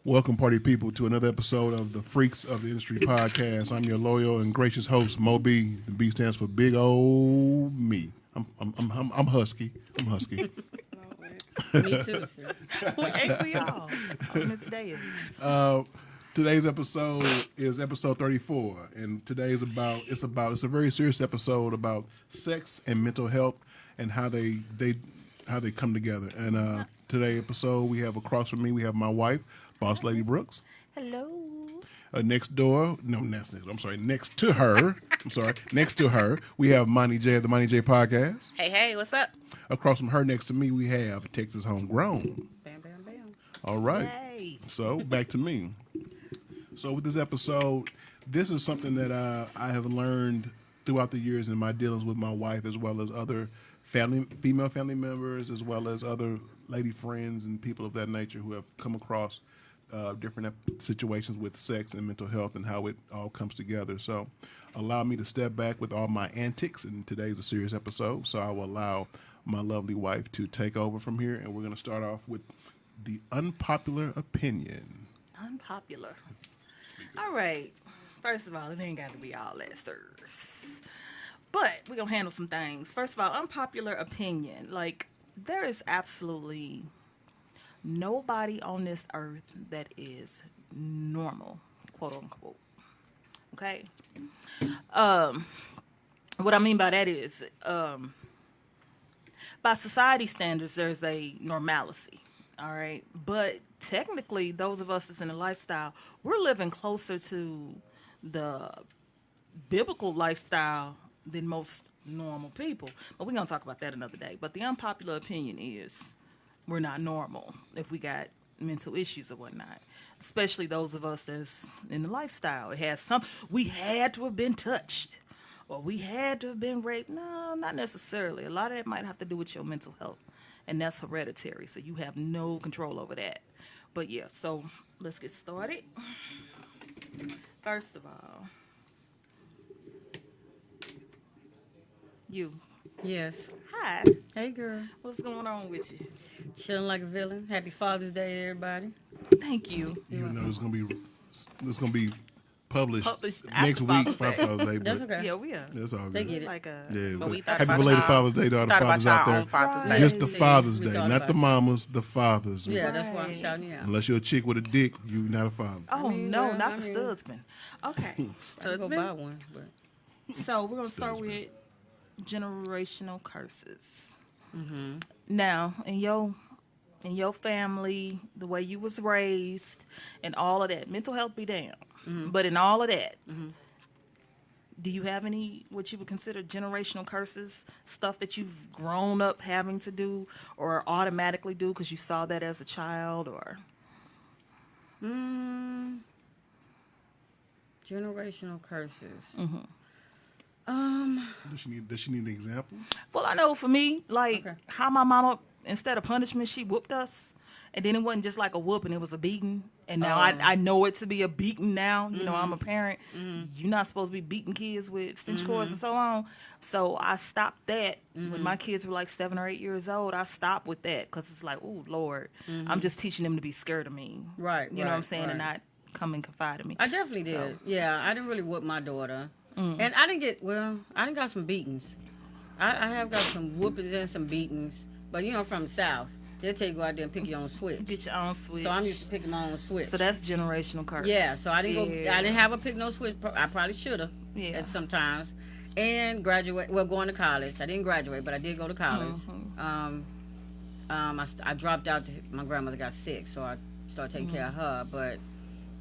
Welcome, party people, to another episode of the Freaks of the Industry podcast. I'm your loyal and gracious host, Mo B. The B stands for Big Old Me. I'm husky. I'm husky. Me too. Ain't we all on this day? Today's episode is episode 34, and today's it's a very serious episode about sex and mental health and how they come together. And today's episode, we have across from me, we have my wife, Boss Lady Brooks. Hello. Next to her, next to her, we have Moni J of the Moni J podcast. Hey, what's up? Across from her, next to me, we have Texas Homegrown. Bam. All right. Yay. So back to me. So with this episode, this is something that I have learned throughout the years in my dealings with my wife, as well as other female family members, as well as other lady friends and people of that nature who have come across different situations with sex and mental health and how it all comes together. So allow me to step back with all my antics, and today's a serious episode, so I will allow my lovely wife to take over from here, and we're going to start off with the unpopular opinion. Unpopular. All right. First of all, it ain't got to be all that serious. But we're going to handle some things. First of all, unpopular opinion. Like, there is absolutely nobody on this earth that is normal, quote unquote. Okay? What I mean by that is, by society standards, there's a normalcy. All right. But technically, those of us that's in a lifestyle, we're living closer to the biblical lifestyle than most normal people. But we're going to talk about that another day. But the unpopular opinion is we're not normal if we got mental issues or whatnot, especially those of us that's in the lifestyle. We had to have been touched or we had to have been raped. No, not necessarily. A lot of that might have to do with your mental health, and that's hereditary, so you have no control over that. But yeah, so let's get started. First of all, you. Yes. Hi. Hey, girl. What's going on with you? Chilling like a villain. Happy Father's Day, everybody. Thank you. Even though it's gonna be published next after week Father's for Day. Father's Day. That's okay. Yeah, we are. That's all good. They get it. Like a Yeah, But we but thought happy about belated y'all. Father's Day to all the Thought about fathers out y'all there. own Father's Right. Day. Just the Yes, Father's we Day, thought not about the you. mamas, the fathers. Yeah, that's why I'm Right. shouting you out. Unless you're a chick with a dick, you're not a father. Oh, I mean, no, well, not I the mean- studsman. Okay. I can go Studsman. buy one, but So we're going to start with generational curses. Mm-hmm. Now, in your family, the way you was raised, and all of that, mental health be damned. Mm-hmm. But in all of that, do you have any what you would consider generational curses, stuff that you've grown up having to do or automatically do because you saw that as a child, or? Generational curses. Does she need an example? Well, I know for me, like Okay. how my mama, instead of punishment, she whooped us. And then it wasn't just like a whooping, it was a beating. And now I know it to be a beating now. You know, I'm a parent. You're not supposed to be beating kids with stitch cords and so on. So I stopped that when my kids were like 7 or 8 years old. I stopped with that because it's like, oh, Lord, I'm just teaching them to be scared of me. Right, You know what I'm right, saying? And right. not come and confide in me. I definitely did. Yeah, I didn't really whoop my daughter. And I didn't got some beatings. I have got some whoopings and some beatings. But, from the South. They'll tell you go out there and pick your own switch. Get your own switch. So I'm used to picking my own switch. So that's generational curse. Yeah, so I didn't Yeah. I didn't have a pick no switch. I probably should have. Yeah. At sometimes, and going to college. I didn't graduate, but I did go to college. I dropped out. My grandmother got sick, so I started taking care of her. But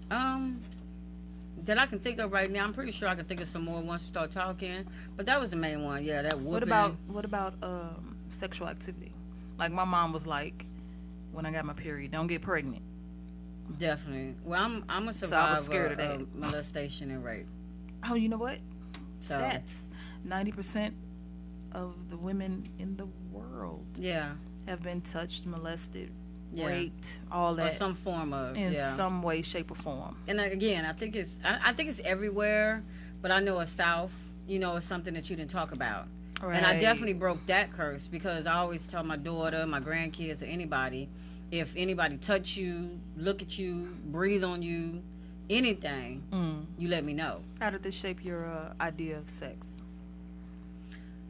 that I can think of right now, I'm pretty sure I can think of some more once we start talking. But that was the main one. Yeah, that whooping. What about sexual activity? Like my mom was like, when I got my period, don't get pregnant. Definitely. Well, I'm a So I survivor was scared of that. of molestation and rape. Oh, you know what? So- Stats: 90% of the women in the world Yeah. have been touched, molested, Yeah. raped, all Or that some form of in yeah. some way, shape, or form. And again, I think it's everywhere, but I know a South, it's something that you didn't talk about. And I Right. definitely broke that curse because I always tell my daughter, my grandkids, or anybody, if anybody touch you, look at you, breathe on you, anything, you let me know. How did this shape your idea of sex?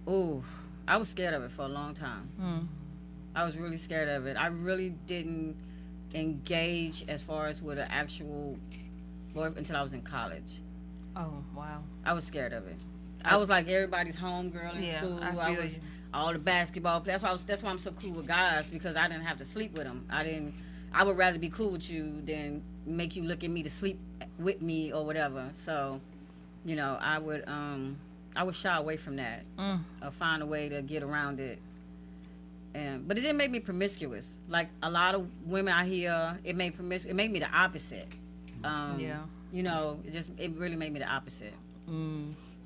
Ooh, I was scared of it for a long time. I was really scared of it. I really didn't engage as far as with an actual boyfriend until I was in college. Oh, wow. I was scared of it. I was like everybody's homegirl in Yeah, school. I feel was you. all the basketball players. That's why I'm so cool with guys, because I didn't have to sleep with them. I would rather be cool with you than make you look at me to sleep with me or whatever. So, I would shy away from that or find a way to get around it. But it didn't make me promiscuous. Like a lot of women I hear, it made me the opposite. Yeah. It really made me the opposite.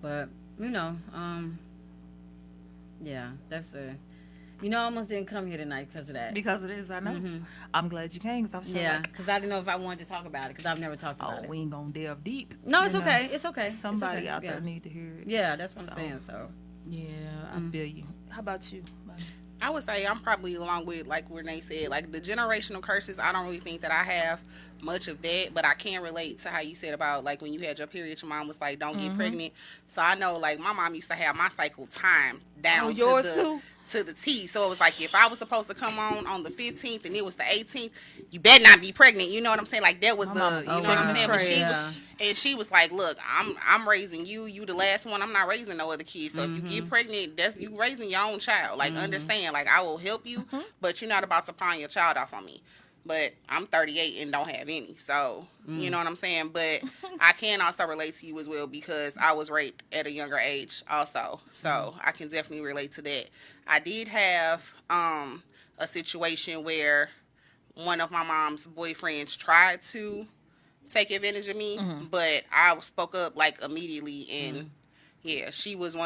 But yeah, that's I almost didn't come here tonight because of that. Because it is, I know. I'm glad you came because I was Yeah, like, because I didn't know if I wanted to talk about it because I've never talked about it. we ain't going to delve deep. No, it's you know. okay. It's okay. Somebody It's okay. out Yeah. there need to hear it. Yeah, that's what So. I'm saying. So Yeah, I feel you. How about you, Moni? I would say I'm probably along with, like Renee said, like the generational curses. I don't really think that I have much of that, but I can relate to how you said about like when you had your period, your mom was like, "Don't get pregnant." So I know, like my mom used to have my cycle time down yours too? to the T. So it was like if I was supposed to come on the 15th and it was the 18th, you better not be pregnant. You know what I'm saying? Like that was My the, mama you know was what I'm checking saying? the But tray, she yeah. was, and she was like, "Look, I'm raising you. You the last one. I'm not raising no other kids. So if you get pregnant, that's you raising your own child. Like understand? Like I will help you, but you're not about to pawn your child off on me." But I'm 38 and don't have any, so you know what I'm saying. But I can also relate to you as well because I was raped at a younger age, also. So I can definitely relate to that. I did have a situation where one of my mom's boyfriends tried to take advantage of me, but I spoke up like immediately and. Yeah, she was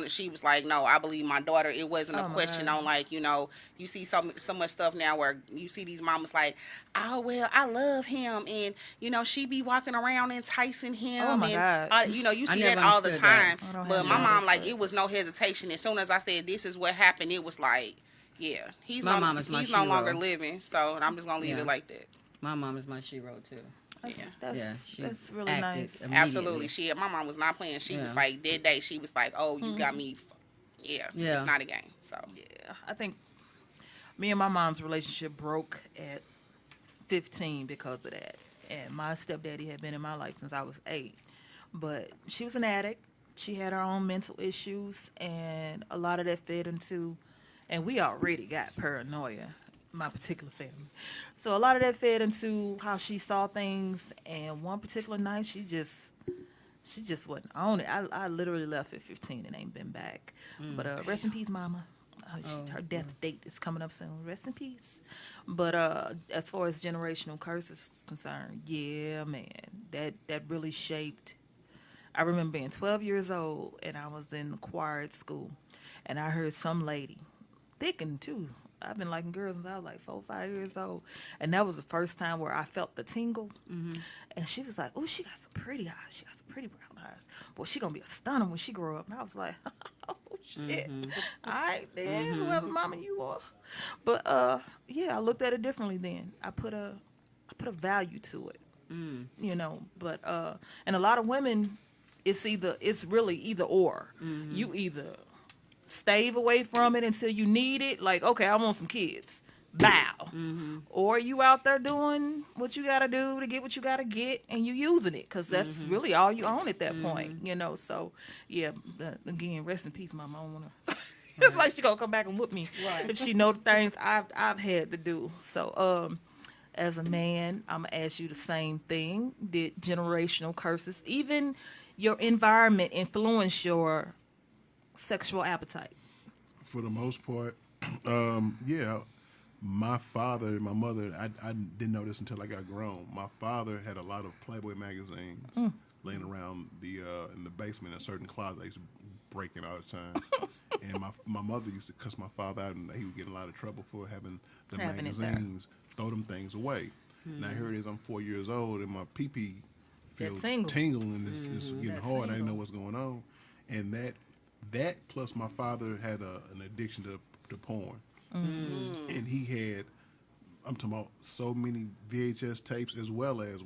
like, no, I believe my daughter. It wasn't a Oh, my question God. on like, you see so much stuff now where you see these mamas like, oh well, I love him, and she be walking around enticing him, Oh, my and God. you I see that never all the understood that. time. I don't But have my none of mom, that like, stuff. it was no hesitation. As soon as I said this is what happened, it was like, yeah, he's My no mom is my he's no longer shero. living, so I'm just gonna leave Yeah. it like that. my mom is my shero too. That's she that's really acted nice. immediately. Absolutely, my mom was not playing. She was Yeah. like that day. She was like, oh, you got me. Yeah, Yeah. it's not a game. So Yeah, I think me and my mom's relationship broke at 15 because of that. And my stepdaddy had been in my life since I was 8. But she was an addict. She had her own mental issues, and a lot of that fed into, and we already got paranoia, my particular family. So a lot of that fed into how she saw things, and one particular night she just wasn't on it. I literally left at 15 and ain't been back. But rest in peace, Mama. Her death date is coming up soon. Rest in peace. But as far as generational curses is concerned, yeah, man, that really shaped. I remember being 12 years old and I was in the choir at school, and I heard some lady, thickened too. I've been liking girls since I was like 4 or 5 years old, and that was the first time where I felt the tingle. And she was like, "Oh, she got some pretty eyes. She got some pretty brown eyes. Boy, she gonna be a stunner when she grow up." And I was like, "Oh shit! All right, then, whoever mama you are." But yeah, I looked at it differently then. I put a value to it, But and a lot of women, it's really either or. You either stave away from it until you need it, like, okay, I want some kids, bow. Or you out there doing what you gotta do to get what you gotta get, and you using it because that's really all you own at that point, So yeah, again, rest in peace, Mama. I don't wanna. It's like she gonna come back and whoop me if she know the things I've had to do. So as a man, I'm gonna ask you the same thing. Did generational curses, even your environment, influence your sexual appetite? For the most part, yeah. My father and my mother, I didn't know this until I got grown. My father had a lot of Playboy magazines laying around in the basement in a certain closet. I used to break in all the time. And my mother used to cuss my father out, and he would get in a lot of trouble for having the Having it there. magazines, throw them things away. Now here it is, I'm 4 years old, and my pee-pee feels tingle. tingling, and it's getting That hard. I didn't know tingle. what's going on. And that plus my father had an addiction to porn. And he had I'm talking about so many VHS tapes, as well as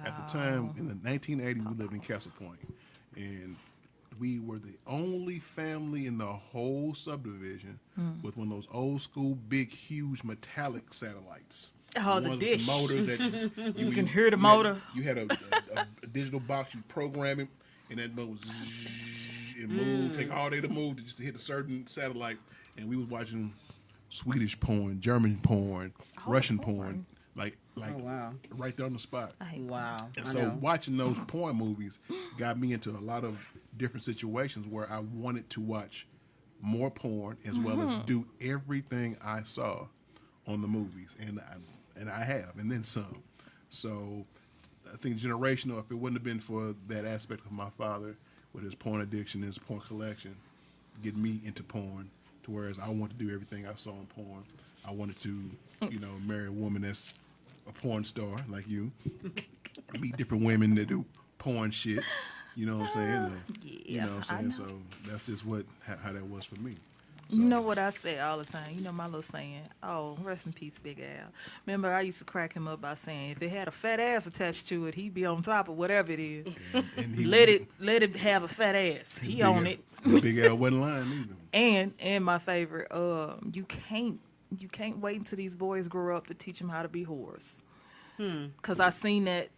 at the time in the 1980s we lived in Castle Point, and we were the only family in the whole subdivision with one of those old school, big, huge metallic satellites. Oh, the ones with dish. motors that You can hear the motor. You had a digital box, you program it, and that motor would it moved, take all day to move to just hit a certain satellite. And we was watching Swedish porn, German porn, Russian porn, like Oh, wow. right there on the spot. Wow. And I so know. watching those porn movies got me into a lot of different situations where I wanted to watch more porn as well as do everything I saw on the movies, and I have, and then some. So I think generational. If it wouldn't have been for that aspect of my father with his porn addiction, his porn collection, getting me into porn, to whereas I wanted to do everything I saw in porn. I wanted to, marry a woman that's a porn star like you, meet different women that do porn shit. You know what I'm saying? You know what I'm saying? So that's just how that was for me. So, You know what I say all the time? You know my little saying, oh, rest in peace, Big Al. Remember, I used to crack him up by saying, if it had a fat ass attached to it, he'd be on top of whatever it is. and he, Let it have a fat ass. He Big own Al- it. Big Al wasn't lying either. And my favorite, you can't wait until these boys grow up to teach them how to be whores. 'Cause I seen it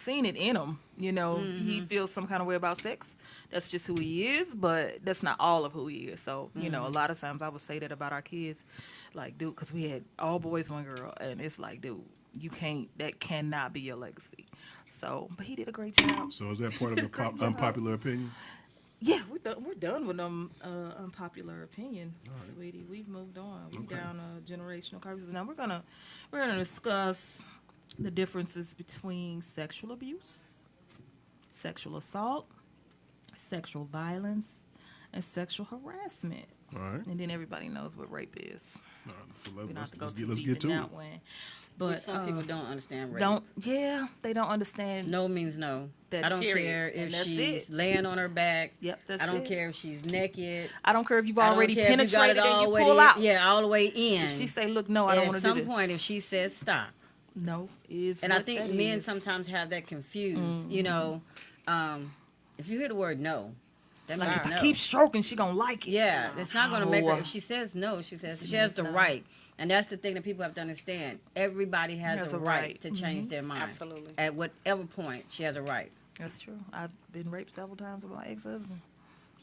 in him. He feels some kind of way about sex. That's just who he is, but that's not all of who he is. So, a lot of times I would say that about our kids, like, dude, because we had all boys, one girl, and it's like, dude, that cannot be your legacy. So, but he did a great job. So is that part of the unpopular opinion? Yeah, we're done with unpopular opinion, sweetie. We've moved on. We down generational curses. Now we're gonna discuss the differences between sexual abuse, sexual assault, sexual violence, and sexual harassment. All right. And then everybody knows what rape is. All right, so We don't have to go let's too get deep to in it. that one. But Some people don't understand rape. they don't understand. No means no. That I don't period. care if And that's she's it. laying on her back. Yep, that's I don't it. care if she's naked. I don't care if you've I don't already care if you got it penetrated and all you the way pull in. out. Yeah, all the way in. If she say, "Look, no, I don't want At to do some this." point, if she says stop, No, is and I what think that men is. sometimes have that confused. Mm-hmm. If you hear the word no, that Like, means if I no. keep stroking, she gonna like it. Yeah, it's not going to make her. No. If she says no, she says She she has means the no. right, and that's the thing that people have to understand. Everybody has a right to change their mind. Absolutely. At whatever point, she has a right. That's true. I've been raped several times with my ex-husband.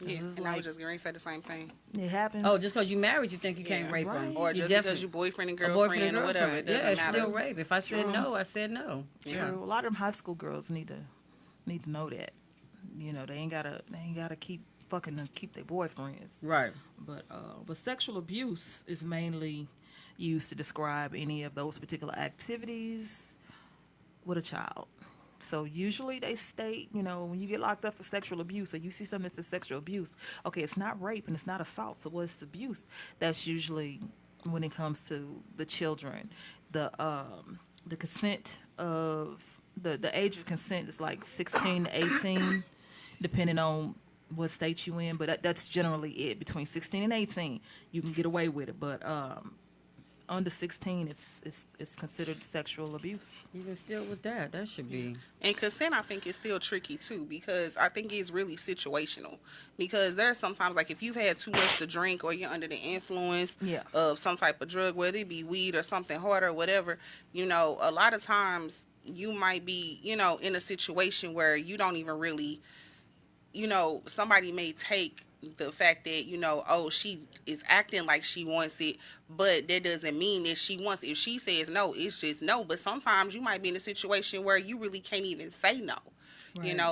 Yeah, It's and I like- was just going to say the same thing. It happens. Oh, just because you married, you think you can't Yeah. rape Right. them, Or you just definitely- because you boyfriend and a girlfriend, boyfriend and or whatever. It girlfriend. doesn't Yeah, it's matter. still rape. If I said no, I said no. True. Yeah. A lot of them high school girls need to know that. They ain't gotta keep fucking to keep their boyfriends. Right. But sexual abuse is mainly used to describe any of those particular activities with a child. So usually they state, when you get locked up for sexual abuse or you see something that says sexual abuse, okay, it's not rape and it's not assault, so what's abuse? That's usually when it comes to the children. The consent of the age of consent is like 16 to 18, depending on what state you in, but that's generally it. Between 16 and 18, you can get away with it, but under 16, it's considered sexual abuse. Even still with that, that should be. And consent, I think, is still tricky, too, because I think it's really situational. Because there's sometimes, like, if you've had too much to drink or you're under the influence Yeah. of some type of drug, whether it be weed or something harder or whatever, a lot of times you might be, in a situation where you don't even really, somebody may take the fact that, oh, she is acting like she wants it, but that doesn't mean that she wants it. If she says no, it's just no. But sometimes you might be in a situation where you really can't even say no,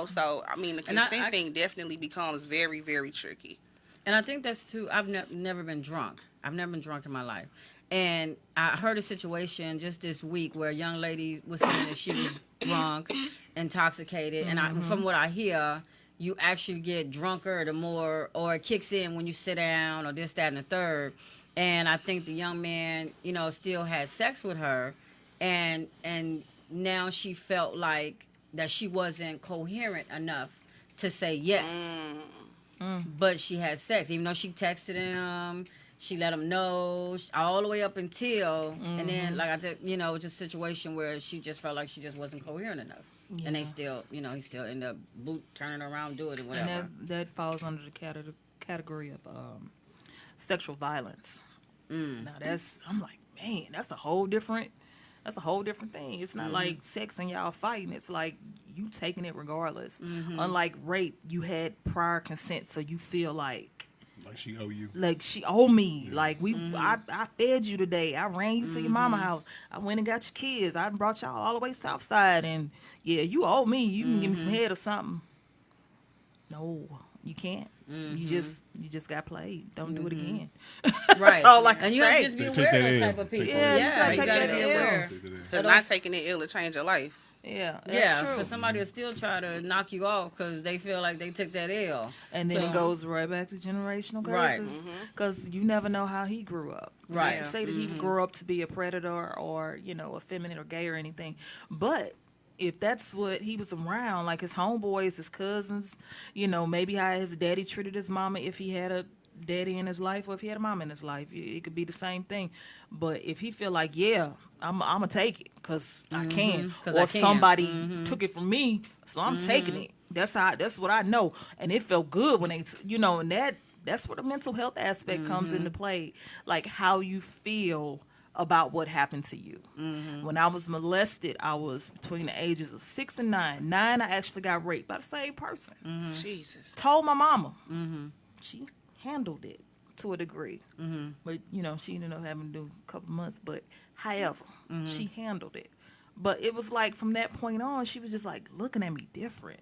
So, I mean, the And I- consent thing definitely becomes very, very tricky. And I think that's too. I've never been drunk. I've never been drunk in my life. And I heard a situation just this week where a young lady was saying that she was drunk, intoxicated, and from what I hear, you actually get drunker the more, or it kicks in when you sit down, or this, that, and the third. And I think the young man, still had sex with her, and now she felt like that she wasn't coherent enough to say yes. But she had sex, even though she texted him. she let him know all the way up until, and then like I said, you know, just a situation where she just felt like she just wasn't coherent enough, and they still, you know, he still ended up turning around, do it, and whatever. And that falls under the category of sexual violence. Now I'm like, man, that's a whole different thing. It's not like sex and y'all fighting. It's like you taking it regardless. Unlike rape, you had prior consent, so you feel like she owe you. Like she owe me. Like I fed you today. I ran you to your mama house. I went and got your kids. I brought y'all all the way south side, and yeah, you owe me. You can give me some head or something. No, you can't. You just got played. Don't do it again. Right. That's all I can and you say. have to just be Take aware of that those L. type of people. Take that L. Yeah, You gotta be aware. Because not taking it ill will change your life. Yeah, that's Yeah, true. because somebody will still try to knock you off because they feel like they took that L. And then So- it goes right back to generational Right. curses. Because you never know how he grew up. Right. Not to say that he grew up to be a predator or, effeminate or gay or anything. But if that's what he was around, like his homeboys, his cousins, maybe how his daddy treated his mama if he had a daddy in his life or if he had a mom in his life. It could be the same thing. But if he feel like, yeah, I'm going to take it because I can. 'cause Or I can. somebody took it from me, so I'm taking it. That's what I know. And it felt good when they, and that's where the mental health aspect comes into play. Like how you feel about what happened to you. When I was molested, I was between the ages of 6 and 9. 9, I actually got raped by the same person. Jesus. Told my mama. She handled it to a degree. But, she ended up having to do a couple months. But however, she handled it. But it was like from that point on, she was just like looking at me different.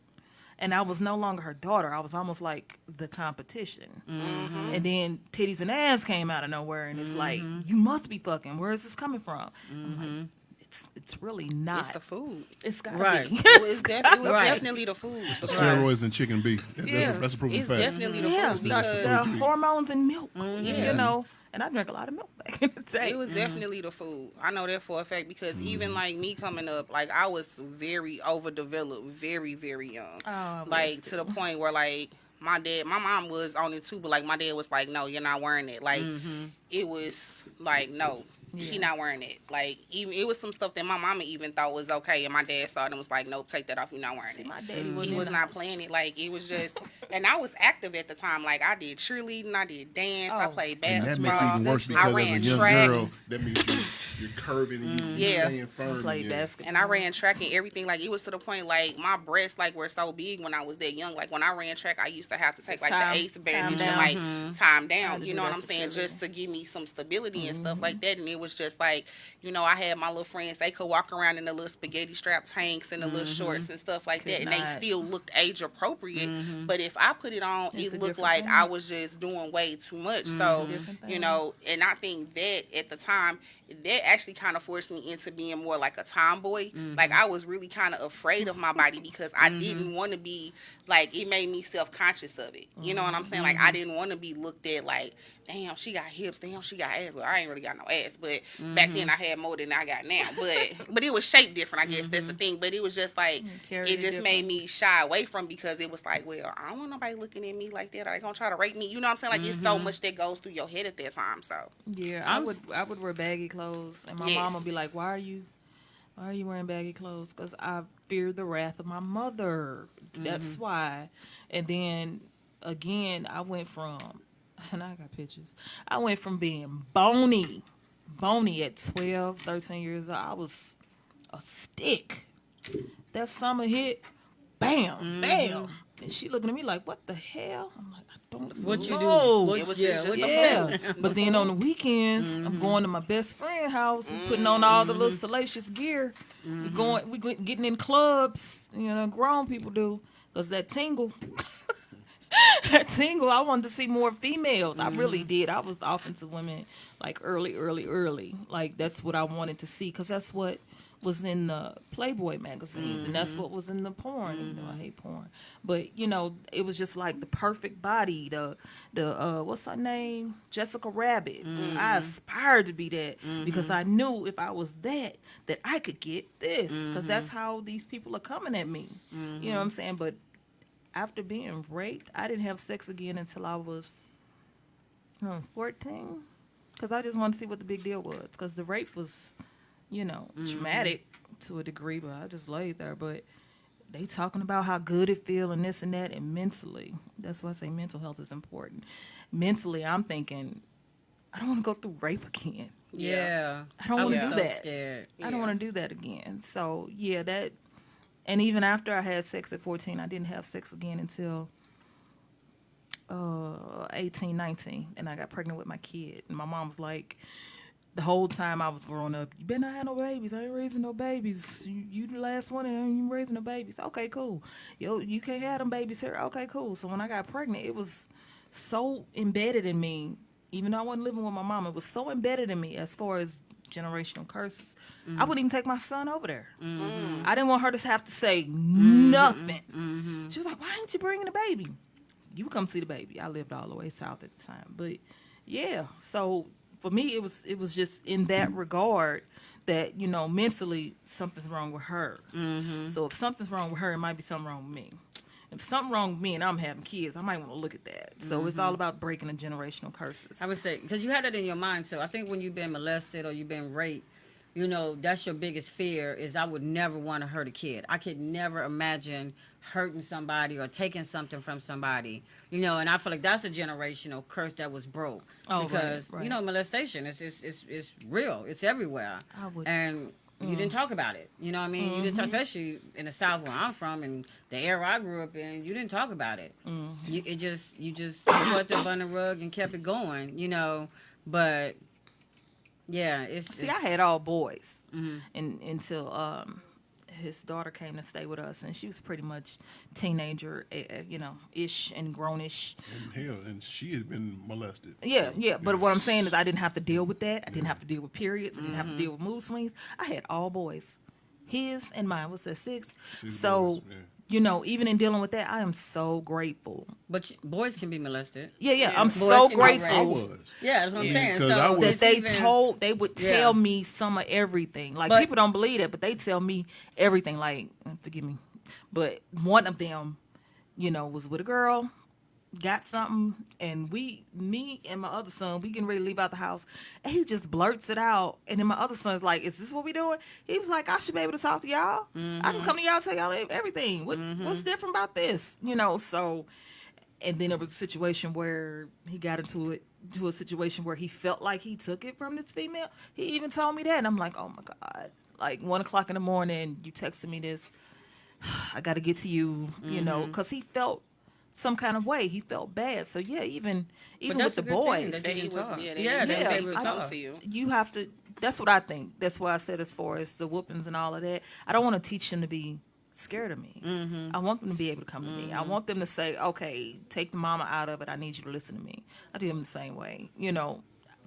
And I was no longer her daughter. I was almost like the competition. And then titties and ass came out of nowhere. And it's like, you must be fucking. Where is this coming from? I'm like, it's really not. It's the food. It's gotta Right. be. It was Right. definitely the food. The steroids and chicken beef. That's a proven It's fact. definitely the Yeah, food that's because the hormones in milk. Yeah. And I drank a lot of milk back in the day. it was definitely the food. I know that for a fact because even like me coming up, like I was very overdeveloped, very, very young. Oh, Like to the point where like my mom was on it too, but like my dad was like, no, you're not wearing it. Like it was like, no. She not wearing it. Like even it was some stuff that my mama even thought was okay, and my dad saw it and was like, "Nope, take that off. You're not wearing it." My daddy He was not playing it. Like it was just, and I was active at the time. Like I did cheerleading, I did dance, I played And that basketball. makes it even worse I because as a ran young track. girl, that means you're curving and you're Yeah. staying firm. Played basketball. And I ran track and everything. Like it was to the point like my breasts like were so big when I was that young. Like when I ran track, I used to have to take like Time- the eighth time bandage and down. like time I down. had to You do know what that I'm for saying? cheerleading. Just to give me some stability and stuff like that. And it was just like, I had my little friends. They could walk around in the little spaghetti strap tanks and the little shorts and stuff like that, and they not. still looked age appropriate. But if I put it on, It's a it looked different like thing. I was just doing way too much. So different thing. and I think that at the time, that actually kind of forced me into being more like a tomboy. Like I was really kind of afraid of my body because I didn't want to be like, it made me self-conscious of it. You know what I'm saying? Like I didn't want to be looked at like, damn, she got hips, damn, she got ass. Well, I ain't really got no ass, but back then I had more than I got now. But it was shaped different, I guess that's the thing. But it was just like, carried it it just different. made me shy away from because it was like, well, I don't want nobody looking at me like that. Are they gonna try to rape me? You know what I'm saying? Like it's so much that goes through your head at that time. So Yeah, I would wear baggy clothes, and my Yes. mom would be like, "Why are you wearing baggy clothes?" Because I fear the wrath of my mother. That's why. And then again, I went from, and I got pictures. I went from being bony at 12, 13 years old. I was a stick. That summer hit, bam, bam. And she looking at me like, what the hell? I'm like, I don't What you do? know. What, It was yeah, just what the you Yeah, do? but then on the weekends, I'm going to my best friend's house. We putting on all the little salacious gear. We getting in clubs. Grown people do, cause that tingle. That tingle. I wanted to see more females. I really did. I was off into women like early. Like that's what I wanted to see, cause that's what was in the Playboy magazines, and that's what was in the porn. I hate porn, but it was just like the perfect body. The what's her name? Jessica Rabbit. I aspired to be that because I knew if I was that I could get this, because that's how these people are coming at me. You know what I'm saying? But after being raped, I didn't have sex again until I was 14. because I just wanted to see what the big deal was. Because the rape was, traumatic to a degree, but I just laid there. But they talking about how good it feel and this and that, and mentally. That's why I say mental health is important. Mentally, I'm thinking, I don't want to go through rape again. Yeah. I don't want to was do so that. scared. I don't want to do that again. So yeah, that. And even after I had sex at 14, I didn't have sex again until 18, 19, and I got pregnant with my kid. And my mom was like, the whole time I was growing up, you better not have no babies. I ain't raising no babies. You the last one, and you raising no babies. Okay, cool. Yo, you can't have them babies here. Okay, cool. So when I got pregnant, it was so embedded in me. Even though I wasn't living with my mom, it was so embedded in me as far as generational curses. I wouldn't even take my son over there. I didn't want her to have to say nothing. She was like, why ain't you bringing the baby? You come see the baby. I lived all the way south at the time. But yeah, so for me, it was just in that regard that, mentally something's wrong with her. So if something's wrong with her, it might be something wrong with me. If something wrong with me and I'm having kids, I might want to look at that. So it's all about breaking the generational curses. I would say, because you had it in your mind. So I think when you've been molested or you've been raped, that's your biggest fear is I would never want to hurt a kid. I could never imagine hurting somebody or taking something from somebody, and I feel like that's a generational curse that was broke. Oh, because, right. Molestation is real. It's everywhere. And you didn't talk about it. You know what I mean? You didn't talk, especially in the South where I'm from and the era I grew up in, you didn't talk about it. You just swept it under the rug and kept it going, but yeah, See, I had all boys until his daughter came to stay with us, and she was pretty much teenager, ish and grownish. And hell, and she had been molested. Yeah. But what I'm saying is I didn't have to deal with that. I didn't have to deal with periods. I didn't have to deal with mood swings. I had all boys. His and mine was at 6. So, boys, even in dealing with that, I am so grateful. But boys can be molested. Yeah. I'm Boys so can be grateful. I was. Yeah, that's what I'm saying. 'cause I So was- it's They would tell me some of everything. Like, But- people don't believe it, but they tell me everything. Like, forgive me, but one of them, was with a girl, got something, and me and my other son, we getting ready to leave out the house, and he just blurts it out, and then my other son's like, "Is this what we doing?" He was like, "I should be able to talk to y'all. I can come to y'all and tell y'all everything. What's different about this?" So. And then there was a situation where he got into a situation where he felt like he took it from this female. He even told me that, and I'm like, oh my God! Like 1:00 in the morning, you texted me this. I got to get to you, because he felt some kind of way. He felt bad. So yeah, even with that's the a good thing boys, that That you he can was, talk. yeah, Yeah, they was yeah, able to I talk. to you. you have to. That's what I think. That's why I said as far as the whoopings and all of that. I don't want to teach them to be scared of me. I want them to be able to come to me. I want them to say, okay, take the mama out of it. I need you to listen to me. I do them the same way,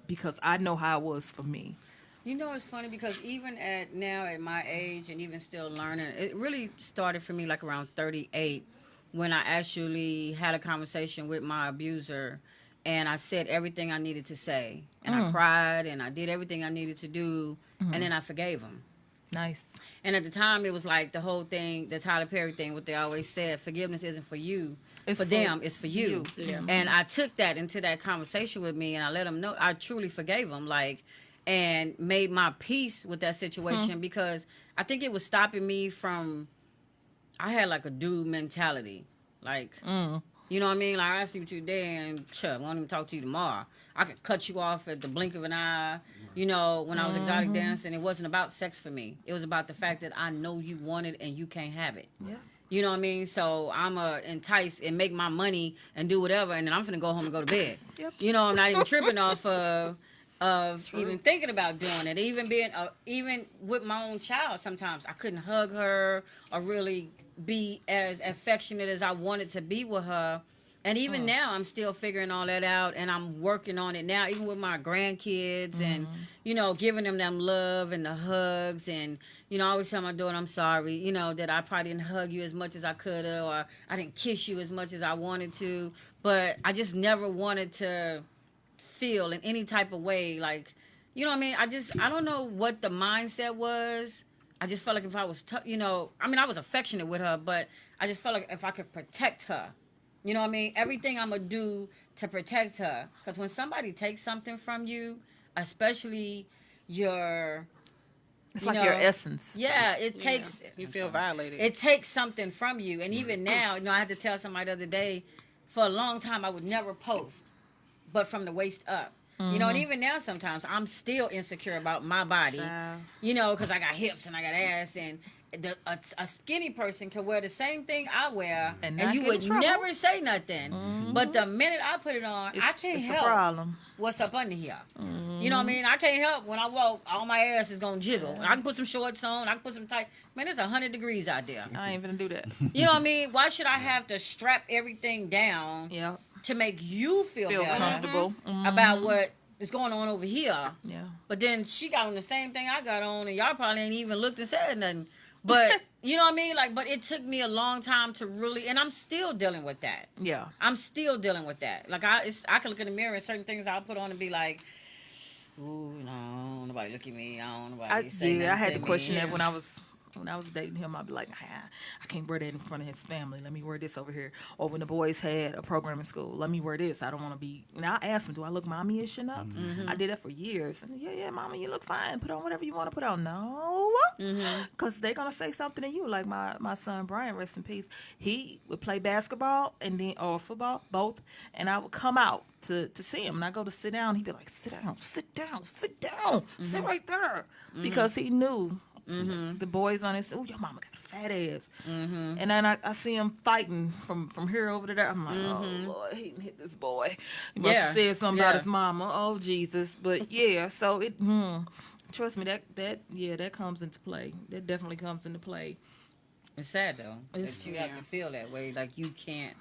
because I know how it was for me. It's funny because even at my age and even still learning, it really started for me like around 38 when I actually had a conversation with my abuser and I said everything I needed to say. And I cried and I did everything I needed to do and then I forgave him. Nice. And at the time, it was like the whole thing, the Tyler Perry thing, what they always said, forgiveness isn't for you. It's for for them, it's for you. Yeah. And I took that into that conversation with me, and I let him know I truly forgave him, and made my peace with that situation because I think it was stopping me from. I had like a dude mentality, you know what I mean? Like I see what you did, and I won't even talk to you tomorrow. I could cut you off at the blink of an eye. When I was exotic dancing, it wasn't about sex for me. It was about the fact that I know you want it and you can't have it. Yeah. You know what I mean? So I'm entice and make my money and do whatever, and then I'm finna go home and go to bed. Yep. I'm not even tripping off of even thinking about doing it. Even being even with my own child, sometimes I couldn't hug her or really be as affectionate as I wanted to be with her. And even now, I'm still figuring all that out, and I'm working on it now, even with my grandkids, and giving them love and the hugs, and I always tell my daughter I'm sorry, that I probably didn't hug you as much as I could have, or I didn't kiss you as much as I wanted to, but I just never wanted to feel in any type of way, like, you know what I mean? I don't know what the mindset was. I just felt like if I was, I was affectionate with her, but I just felt like if I could protect her. You know what I mean? Everything I'm going to do to protect her. Because when somebody takes something from you, especially your. It's you like your know, essence. Yeah, it takes. You feel violated. It takes something from you, and even now, I had to tell somebody the other day. For a long time, I would never post, but from the waist up. And even now, sometimes I'm still insecure about my body. Child. Because I got hips and I got ass, and a skinny person can wear the same thing I wear, And and not you get in would trouble. never say nothing. But the minute I put it on, I can't it's help a problem. what's up under here. You know what I mean? I can't help when I walk, all my ass is gonna jiggle. I can put some shorts on, I can put some tight. Man, it's 100 degrees out there. I ain't gonna do that. You know what I mean? Why should I have to strap everything down Yeah. to make you feel better comfortable. about what is going on over here? Yeah. But then she got on the same thing I got on, and y'all probably ain't even looked and said nothing. But you know what I mean? But it took me a long time to really, and I'm still dealing with that. Yeah. I'm still dealing with that. I can look in the mirror and certain things I'll put on and be like, ooh, no, nobody look at me. I don't nobody say nothing. I had say to question me. that when I was dating him. I'd be like, I can't wear that in front of his family. Let me wear this over here. Or when the boys had a program in school, let me wear this. I don't want to be. And I asked him, do I look mommy-ish enough? I did that for years. And yeah, mama, you look fine. Put on whatever you want to put on. No, because they're gonna say something to you. Like my son Brian, rest in peace. He would play basketball and then or football, both. And I would come out to see him. And I go to sit down. He'd be like, sit down, sit Mm-hmm. right there, because he knew. The boys on his, oh, your mama got a fat ass. And then I see him fighting from here over to there. I'm like, oh, Lord, he hit this boy. He must have said something about his mama. Oh, Jesus. But, yeah, so it, trust me, that comes into play. That definitely comes into play. It's sad, though, that you have to feel that way. Like, you can't.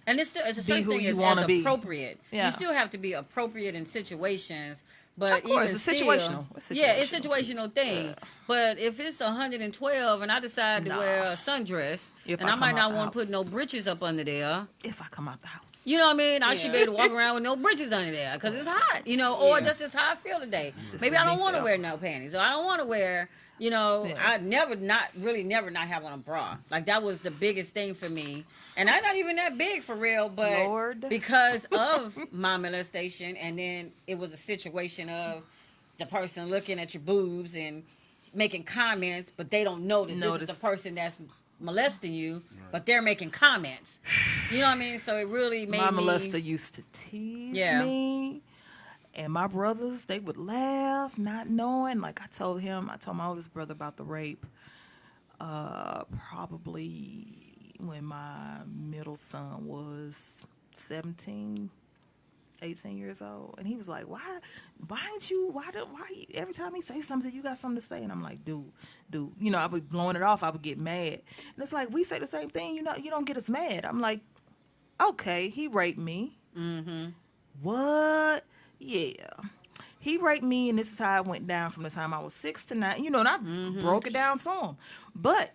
And it's a Be certain who thing you as wanna be. appropriate. Yeah. You still have to be appropriate in situations. But Of course, even it's still, situational. Yeah, it's situational thing. But if it's 112 and I decide to wear a sundress, If and I I might come not out the want to put no house. breeches up under there, If I come out the house. you know what I mean? I should be able to walk around with no breeches under there because it's hot, or just as how I feel today. Maybe I don't want to wear no panties, or I don't want to wear, I never not have on a bra. Like, that was the biggest thing for me. And I'm not even that big for real, but Lord. because of my molestation, and then it was a situation of the person looking at your boobs and making comments, but they don't know that this is the person that's molesting you, but they're making comments. You know what I mean? So it really made My me... molester used to tease me. And my brothers, they would laugh, not knowing. Like I told my oldest brother about the rape, probably when my middle son was 17, 18 years old. And he was like, why every time he say something, you got something to say? And I'm like, dude, I would blowing it off, I would get mad. And it's like, we say the same thing, you don't get us mad. I'm like, okay, he raped me. What? Yeah. He raped me, and this is how it went down from the time I was 6 to 9. And I broke it down to him. But,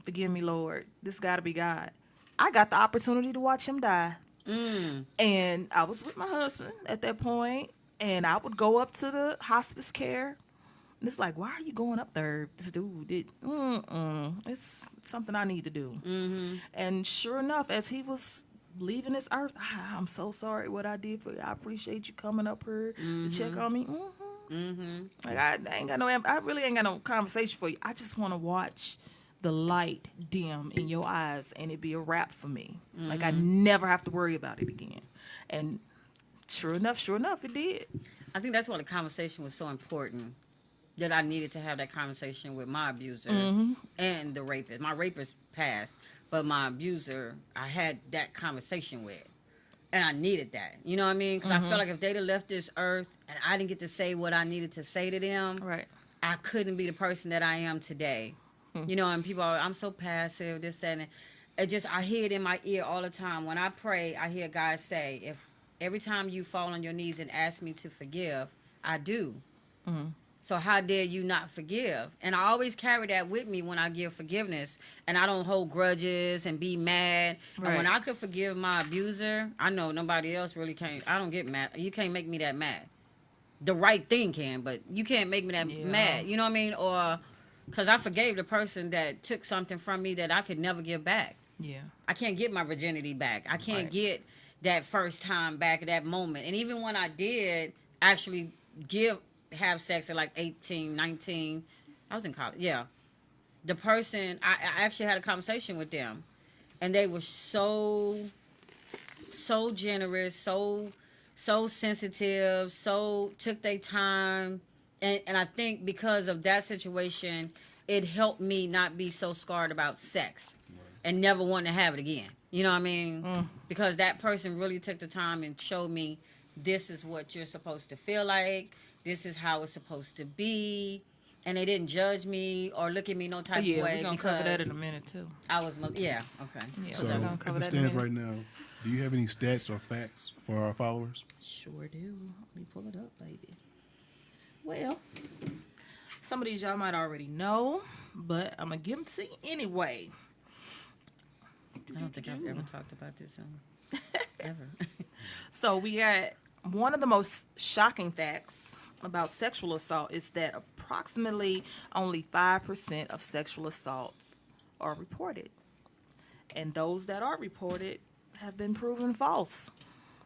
forgive me, Lord, this got to be God. I got the opportunity to watch him die. And I was with my husband at that point, and I would go up to the hospice care. And it's like, why are you going up there? This dude did. It's something I need to do. And sure enough, as he was leaving this earth, I'm so sorry what I did for you. I appreciate you coming up here to check on me. Like I really ain't got no conversation for you. I just want to watch the light dim in your eyes and it be a wrap for me. Like I never have to worry about it again. And sure enough, it did. I think that's why the conversation was so important. That I needed to have that conversation with my abuser and the rapist. My rapist passed, but my abuser, I had that conversation with. And I needed that. You know what I mean? Because I felt like if they'd have left this earth and I didn't get to say what I needed to say to them, Right. I couldn't be the person that I am today. And people are, I'm so passive, this, that, and I hear it in my ear all the time. When I pray, I hear God say, if every time you fall on your knees and ask me to forgive, I do. So how dare you not forgive? And I always carry that with me when I give forgiveness. And I don't hold grudges and be mad. Right. And when I could forgive my abuser, I know nobody else really can't. I don't get mad. You can't make me that mad. The right thing can, but you can't make me that mad. You know what I mean? Or because I forgave the person that took something from me that I could never give back. Yeah. I can't get my virginity back. I can't get that first time back at that moment. And even when I did actually have sex at like 18, 19. I was in college. Yeah. The person, I actually had a conversation with them, and they were so generous, so sensitive, so took their time. And I think because of that situation, it helped me not be so scarred about sex and never want to have it again. You know what I mean? Because that person really took the time and showed me this is what you're supposed to feel like. This is how it's supposed to be. And they didn't judge me or look at me no type of way. We're going to because cover that in a minute, too. I was, yeah, okay. Yeah, So, we're gonna at cover the that in a stands minute. right now, do you have any stats or facts for our followers? Sure do. Let me pull it up, baby. Well, some of these y'all might already know, but I'm going to give them to you anyway. I don't think I've ever talked about this ever. So we got one of the most shocking facts about sexual assault is that approximately only 5% of sexual assaults are reported. And those that are reported have been proven false.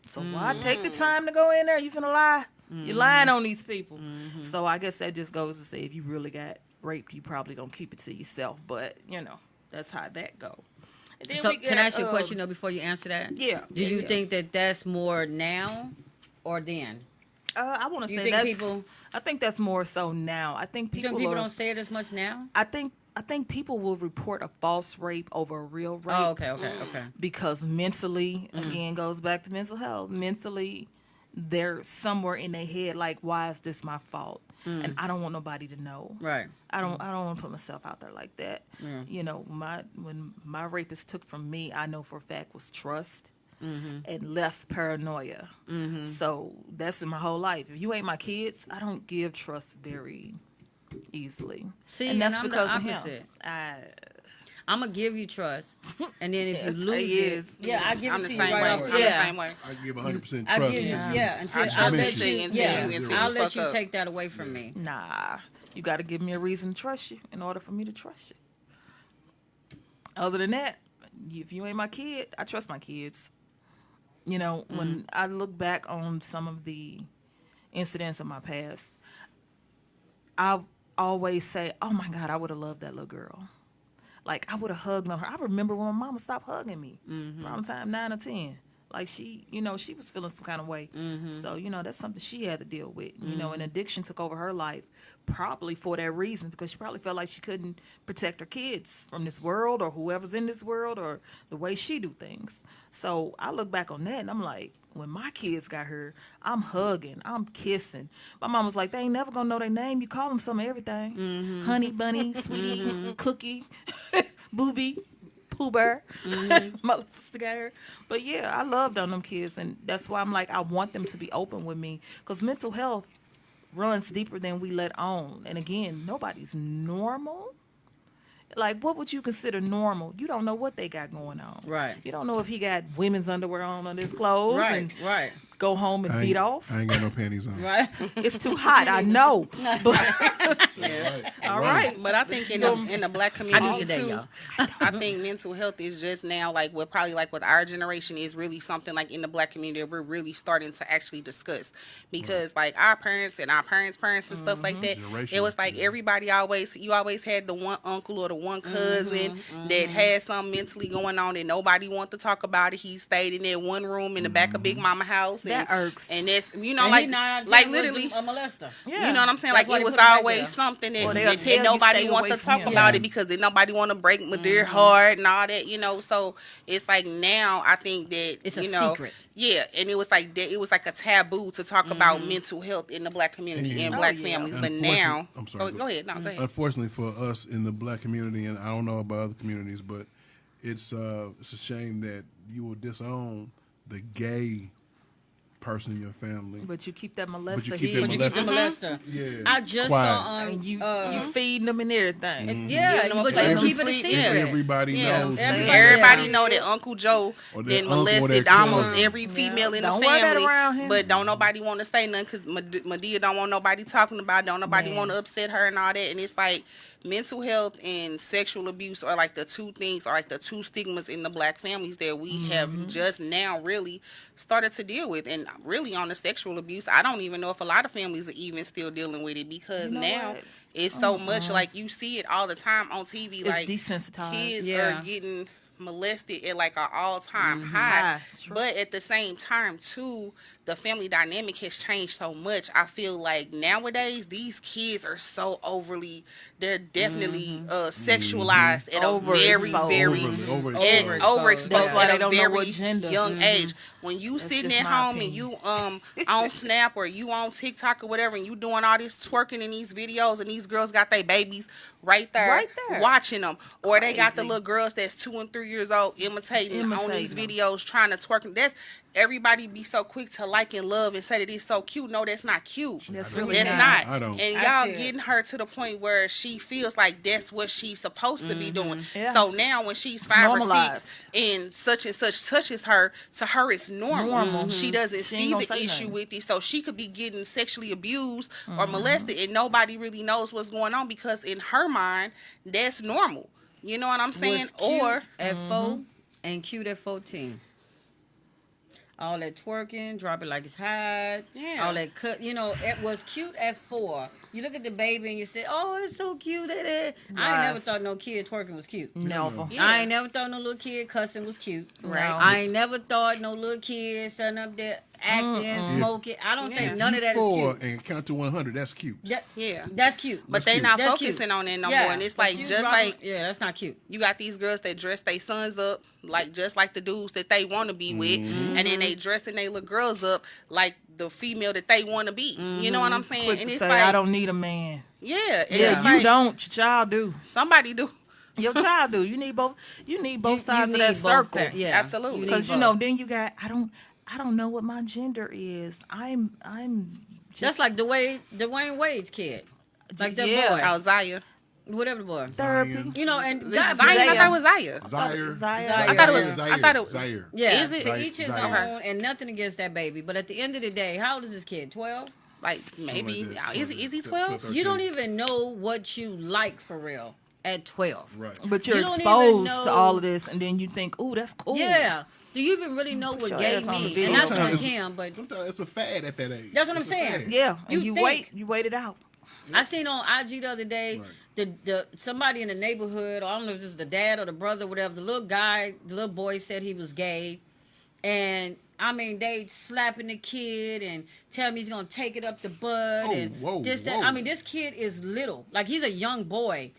So why take the time to go in there? You finna lie? You're lying on these people. So I guess that just goes to say if you really got raped, you probably gonna keep it to yourself. But, that's how that go. And then So we can I ask you a got, question though before you answer that? Yeah. Do you think that that's more now or then? I want to You say think that's. people- I think that's more so now. I think You people, think people are, don't say it as much now? I think people will report a false rape over a real rape. Oh, okay. Because mentally, again, goes back to mental health. Mentally, they're somewhere in their head like, why is this my fault? And I don't want nobody to know. Right. I don't want to put myself out there like that. When my rapist took from me, I know for a fact was trust and left paranoia. So that's in my whole life. If you ain't my kids, I don't give trust very easily. See, and that's and I'm the because of opposite. him. I'm gonna give you trust, and then if Yes, you lose he it, is. yeah, I give I'm it the to same you way. right I'm off. the Yeah, same way. I give 100% I trust. give you, to until trust I'll you let until you, you I'll let fuck you up. take that away from me. Nah, you got to give me a reason to trust you in order for me to trust you. Other than that, if you ain't my kid, I trust my kids. When I look back on some of the incidents of my past, I always say, oh my God, I would have loved that little girl. Like, I would have hugged on her. I remember when my mama stopped hugging me. Around time 9 or 10. Like, she was feeling some kind of way. So, that's something she had to deal with. And addiction took over her life, probably for that reason, because she probably felt like she couldn't protect her kids from this world or whoever's in this world or the way she do things. So I look back on that and I'm like, when my kids got her, I'm hugging, I'm kissing. My mom was like, they ain't never gonna know their name. You call them some of everything. Honey, bunny, sweetie, cookie, booby, Pooh Bear. My sister got her. But yeah, I loved on them kids. And that's why I'm like, I want them to be open with me. Because mental health runs deeper than we let on. And again, nobody's normal. Like, what would you consider normal? You don't know what they got going on. Right. You don't know if he got women's underwear on under his clothes and Right. go home and beat off. I ain't got no panties on. Right. It's too hot, I know. But all right. But I think in the black community I do today, too, y'all. I think mental health is just now like what probably like with our generation is really something like in the black community we're really starting to actually discuss because like our parents and our parents' parents and stuff like that, it was like everybody you always had the one uncle or the one cousin that had something mentally going on and nobody wanted to talk about it. He stayed in that one room in the back of Big Mama house. That irks. And that's And he 9 out of 10 like was literally. a molester. Yeah. You know what I'm saying? That's Like why it they was put it back always there. something that, Well, they'll that tell you nobody stay want away to from talk him. about Yeah. it because they nobody want to break their heart and all that, So it's like now I think that It's a secret. Yeah, and it was like that. It was like a taboo to talk about mental health in the black community and Oh, black yeah. families. But now, I'm sorry. Go ahead. No, go ahead. Unfortunately for us in the black community, and I don't know about other communities, but it's a shame that you will disown the gay person in your family. But you keep that But molester you keep hidden. that You keep the molester. Yeah. I just Quiet. saw on. And you feeding them and everything. Yeah, Giving them a but place you to keep it a sleep. secret. Everybody Yeah, knows. Everybody- that. know that Uncle Joe Or that then uncle or molested that cousin. almost every female in Don't the wear that family, around him. but don't nobody want to say nothing because Medea don't want nobody talking about it. Don't nobody Man. want to upset her and all that. And it's like, mental health and sexual abuse are like the two stigmas in the black families that we have just now really started to deal with. And really on the sexual abuse, I don't even know if a lot of families are even still dealing with it, because You know now what? it's so much, like you see it all the time on TV. It's Like desensitized. kids Yeah. are getting molested at like an all-time high. High, true. But at the same time too, the family dynamic has changed so much. I feel like nowadays these kids are so they're definitely sexualized at a very Overexposed. overexposed That's why at they a don't know very what gender. young age. When you sitting just at my home and opinion. you on Snap or you on TikTok or whatever, and you doing all this twerking in these videos, and these girls got their babies right there watching them, or they got the Crazy. little girls that's 2 and 3 years old imitating on these Imitating 'em. videos trying to twerk. That's everybody be so quick to like and love and say that it's so cute. No, that's not cute. That's really That's not. not. I don't. And I y'all see it. getting her to the point where she feels like that's what she's supposed to be doing. Yeah. So now when she's 5 or 6 normalized. and such touches her, to her it's normal. She doesn't She ain't see gonna the say issue nothing. with it. So she could be getting sexually abused or molested, and nobody really knows what's going on, because in her mind that's normal. You know what I'm saying? Was cute Or at 4 and cute at 14. All that twerking, drop it like it's hot. Yeah. All that cut. It was cute at 4. You look at the baby and you say, "Oh, it's so cute." I ain't never Yes. thought no kid twerking was cute. Never. Yeah. I ain't never thought no little kid cussing was cute. Right. I ain't never thought no little kid sitting up there acting, smoking. I don't think none of that is 4 cute. and count to 100. That's cute. Yeah. That's cute. But That's they cute. not That's focusing cute. on that no Yeah, more. And it's but like you just dropping- like yeah, that's not cute. you got these girls that dress their sons up like just like the dudes that they want to be with, and then they dressing their little girls up like the female that they want to be. You know what I'm saying? Quick And to it's say, like I don't need a man. yeah, and Yeah, it's you like, don't. Your child do. Somebody do. Your child do. You need both. You need both sides of need that both circle. yeah, Absolutely. need Because both. then you got. I don't know what my gender is. I'm. Just That's like Dwayne Wade's kid, like that Yeah. boy, Oh, Zaya. whatever the boy. therapy. And This God, Zaya. I Zaya. thought it was Zaya. Zaire. Zaire. I thought it was- I thought it was- Zaire. yeah, Is it? to each his Zaire. own, and nothing against that baby. But at the end of the day, how old is this kid? 12. Like maybe Something like that. is he 12? You don't even know what you like for real at 12. Right. But you're You don't even exposed to know- all of this, and then you think, "Ooh, that's cool." Yeah. Do you even really know what your gay ass on the means? video. And not Sometimes just it's- him, but Sometimes it's a fad at that age. That's what I'm It's a saying. fad. Yeah, and You you think- wait it out. I seen on IG the other day Right. the somebody in the neighborhood, or I don't know if this was the dad or the brother, whatever. The little boy said he was gay, and I mean they slapping the kid and telling me he's gonna take it up the butt and whoa, this that. whoa. I mean this kid is little, like he's a young boy.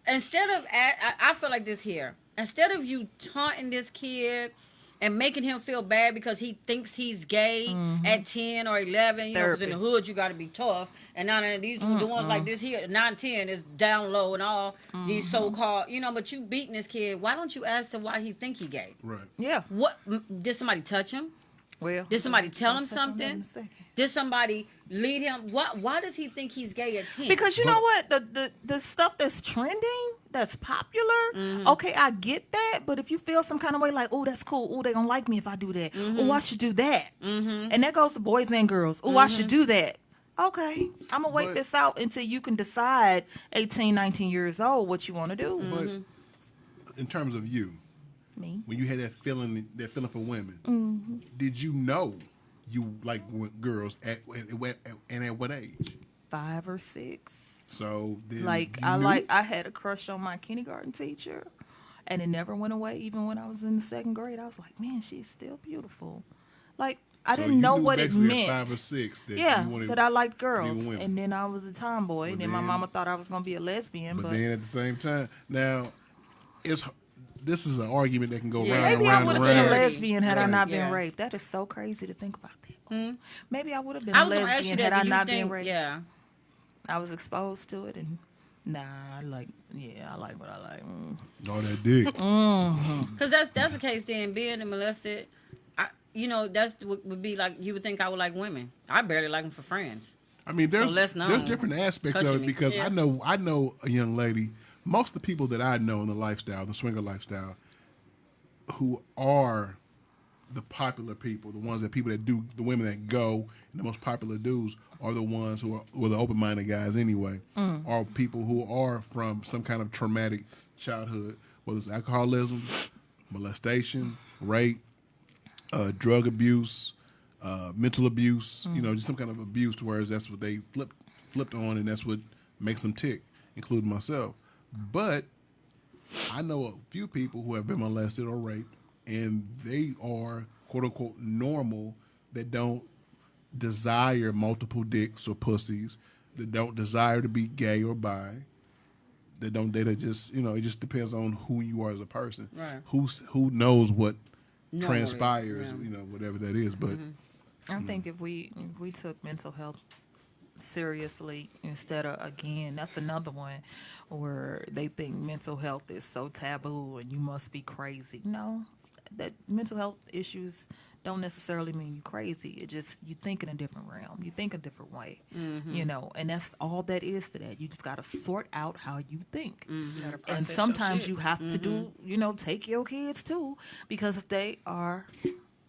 Instead of I feel like this here. Instead of you taunting this kid and making him feel bad because he thinks he's gay at 10 or 11, you know, 'cause in the Therapy. hood you got to be tough. And now these the ones like this here, 9, 10 is down low and all these so-called, but you beating this kid. Why don't you ask him why he think he gay? Right. Yeah. What did somebody touch him? Well, Did somebody tell him touch on that in something? a second. Did somebody lead him? Why does he think he's gay at 10? Because you know what, the stuff that's trending, that's popular. Okay, I get that, but if you feel some kind of way, like, oh, that's cool. Oh, they gonna like me if I do that. Oh, I should do that. And that goes to boys and girls. Oh, I should do that. Okay, I'm gonna wait But- this out until you can decide, 18, 19 years old, what you want to do. But in terms of you, Me. when you had that feeling for women, did you know you like girls at what age? 5 or 6. So then Like you knew? I had a crush on my kindergarten teacher, and it never went away. Even when I was in the 2nd grade, I was like, man, she's still beautiful. Like I So didn't you know knew what it basically meant. At 5 or 6, that Yeah, you wanted, that I liked be with girls, women. and then I was a tomboy. And then my then- mama thought I was gonna be a lesbian, but but then at the same time, now this is an argument that can go Yeah. round maybe and I round would and have been a round. lesbian had I Right. not been Yeah. raped. That is so crazy to think about that. Maybe I would have been I a was gonna ask you lesbian that. had I Do you not think? been raped. Yeah. I was exposed to it, and I like what I like. All that dick. Because that's the case. Then being molested, that's would be like you would think I would like women. I barely like them for friends. I mean, there's less known. there's different aspects of Touching it me. because Yeah. I know a young lady. Most of the people that I know in the lifestyle, the swinger lifestyle, who are the popular people, the ones that people that do, the women that go, and the most popular dudes are the ones who are the open-minded guys anyway, are people who are from some kind of traumatic childhood, whether it's alcoholism, molestation, rape, drug abuse, mental abuse, just some kind of abuse, whereas that's what they flipped on, and that's what makes them tick, including myself. But I know a few people who have been molested or raped, and they are quote unquote normal, that don't desire multiple dicks or pussies, that don't desire to be gay or bi, that don't date. Just it just depends on who you are as a person. Right. Who knows what Normally, transpires, yeah. whatever that is. But I think if we took mental health seriously instead of, again, that's another one where they think mental health is so taboo and you must be crazy. No, that mental health issues don't necessarily mean you crazy. It just, you think in a different realm. You think a different way, and that's all that is to that. You just got to sort out how you think. Gotta process And your sometimes shit. you have to do, take your kids too, because if they are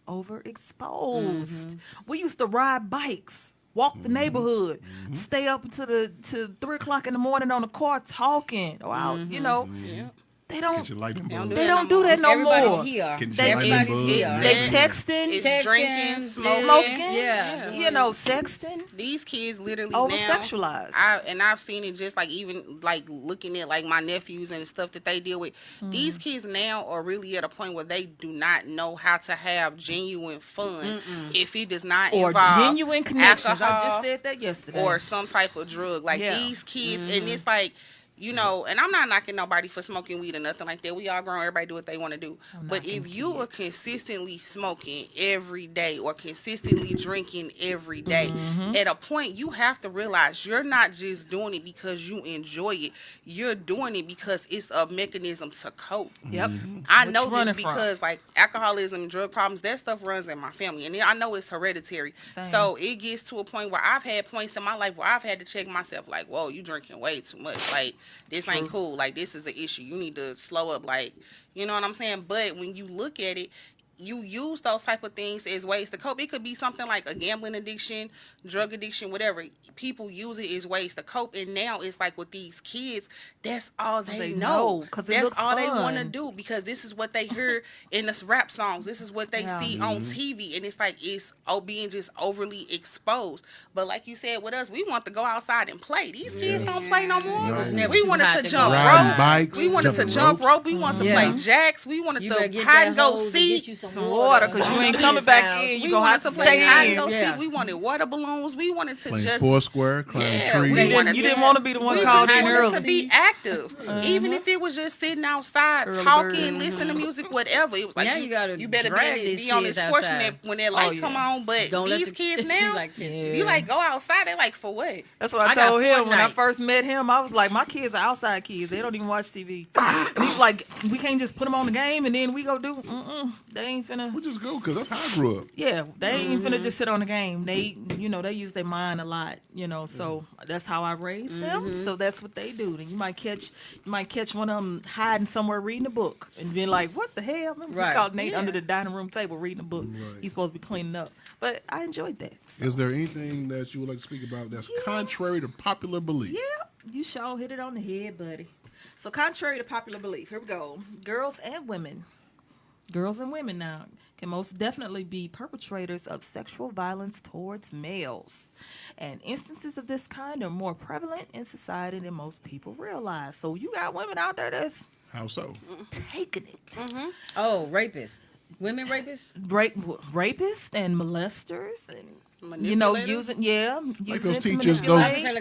overexposed. We used to ride bikes, walk the neighborhood, stay up to 3 o'clock in the morning on the car talking or out, Yeah. They catch your don't lightning They don't bug. they don't do that no Everybody's more. here. Can They- you lightning Everybody's bug? here. They Yeah. texting, It's Texting, drinking, smoking. smoking, Yeah. sexting. These kids literally Over-sexualized. now, I've seen it just like even like looking at like my nephews and the stuff that they deal with. These kids now are really at a point where they do not know how to have genuine fun if it does not Or involve genuine connections. I alcohol just said that yesterday. or some type of drug. Like Yeah. these kids, and it's like. And I'm not knocking nobody for smoking weed or nothing like that. We all grown. Everybody do what they want to do. But knocking if you are consistently smoking every day or consistently drinking every day, at a point you have to realize you're not just doing it because you enjoy it. You're doing it because it's a mechanism to cope. Yep. I What know you this running from? because like alcoholism, drug problems, that stuff runs in my family, and I know it's hereditary. Same. So it gets to a point where I've had points in my life where I've had to check myself, like, "Whoa, you drinking way too much. Like this ain't cool. Like this is an issue. You need to slow up. Like you know what I'm saying." But when you look at it, you use those type of things as ways to cope. It could be something like a gambling addiction, drug addiction, whatever. People use it as ways to cope, and now it's like with these kids, that's all they know. 'cause it That's looks all they want to fun. do because this is what they hear in the rap songs. This is what they Yeah. see on TV, and it's like it's being just overly exposed. But like you said with us, we want to go outside and play. These kids don't play no more. It was never We too wanted hot to to jump go rope. Riding bikes, We wanted to jumping jump ropes. rope. We wanted to Yeah. play jacks. We wanted You to better get hide that and go hose and seek. get you Some water, because you ain't coming back in. We You gonna wanted have to to play hide and stay go in. Yeah. seek. We wanted water balloons. We wanted to Playing just Foursquare, climbing Yeah, trees. we You wanted didn't to- want to be the one we called just in wanted early. to be active, even if it was just sitting outside Early talking, bird. listening to music, whatever. It was like Now you gotta better drag be these on kids this porch outside. when that light yeah. come on. But Don't let these the kids see now, like kids. Yeah. you like go outside. They like for what? That's what I I got told him when I Fortnite. first met him. I was like, my kids are outside kids. They don't even watch TV. And he was like, we can't just put them on the game and then we go do. They ain't finna. Which is good because that's how I grew up. Yeah, they ain't finna just sit on the game. They, they use their mind a lot. So that's how I raised them. So that's what they do. Then you might catch one of them hiding somewhere reading a book and being like, what the hell? We Right. caught Nate Yeah. under the dining room table reading a book. Right. He's supposed to be cleaning up. But I enjoyed that. So, Is there anything that you would like to speak about that's contrary to popular belief? yeah, you sure hit it on the head, buddy. So contrary to popular belief, here we go. Girls and women now can most definitely be perpetrators of sexual violence towards males. And instances of this kind are more prevalent in society than most people realize. So you got women out there that's How so? taking it. Oh, rapists. Women rapists? Rapists and molesters and Manipulators? using Like those to teachers, manipulate.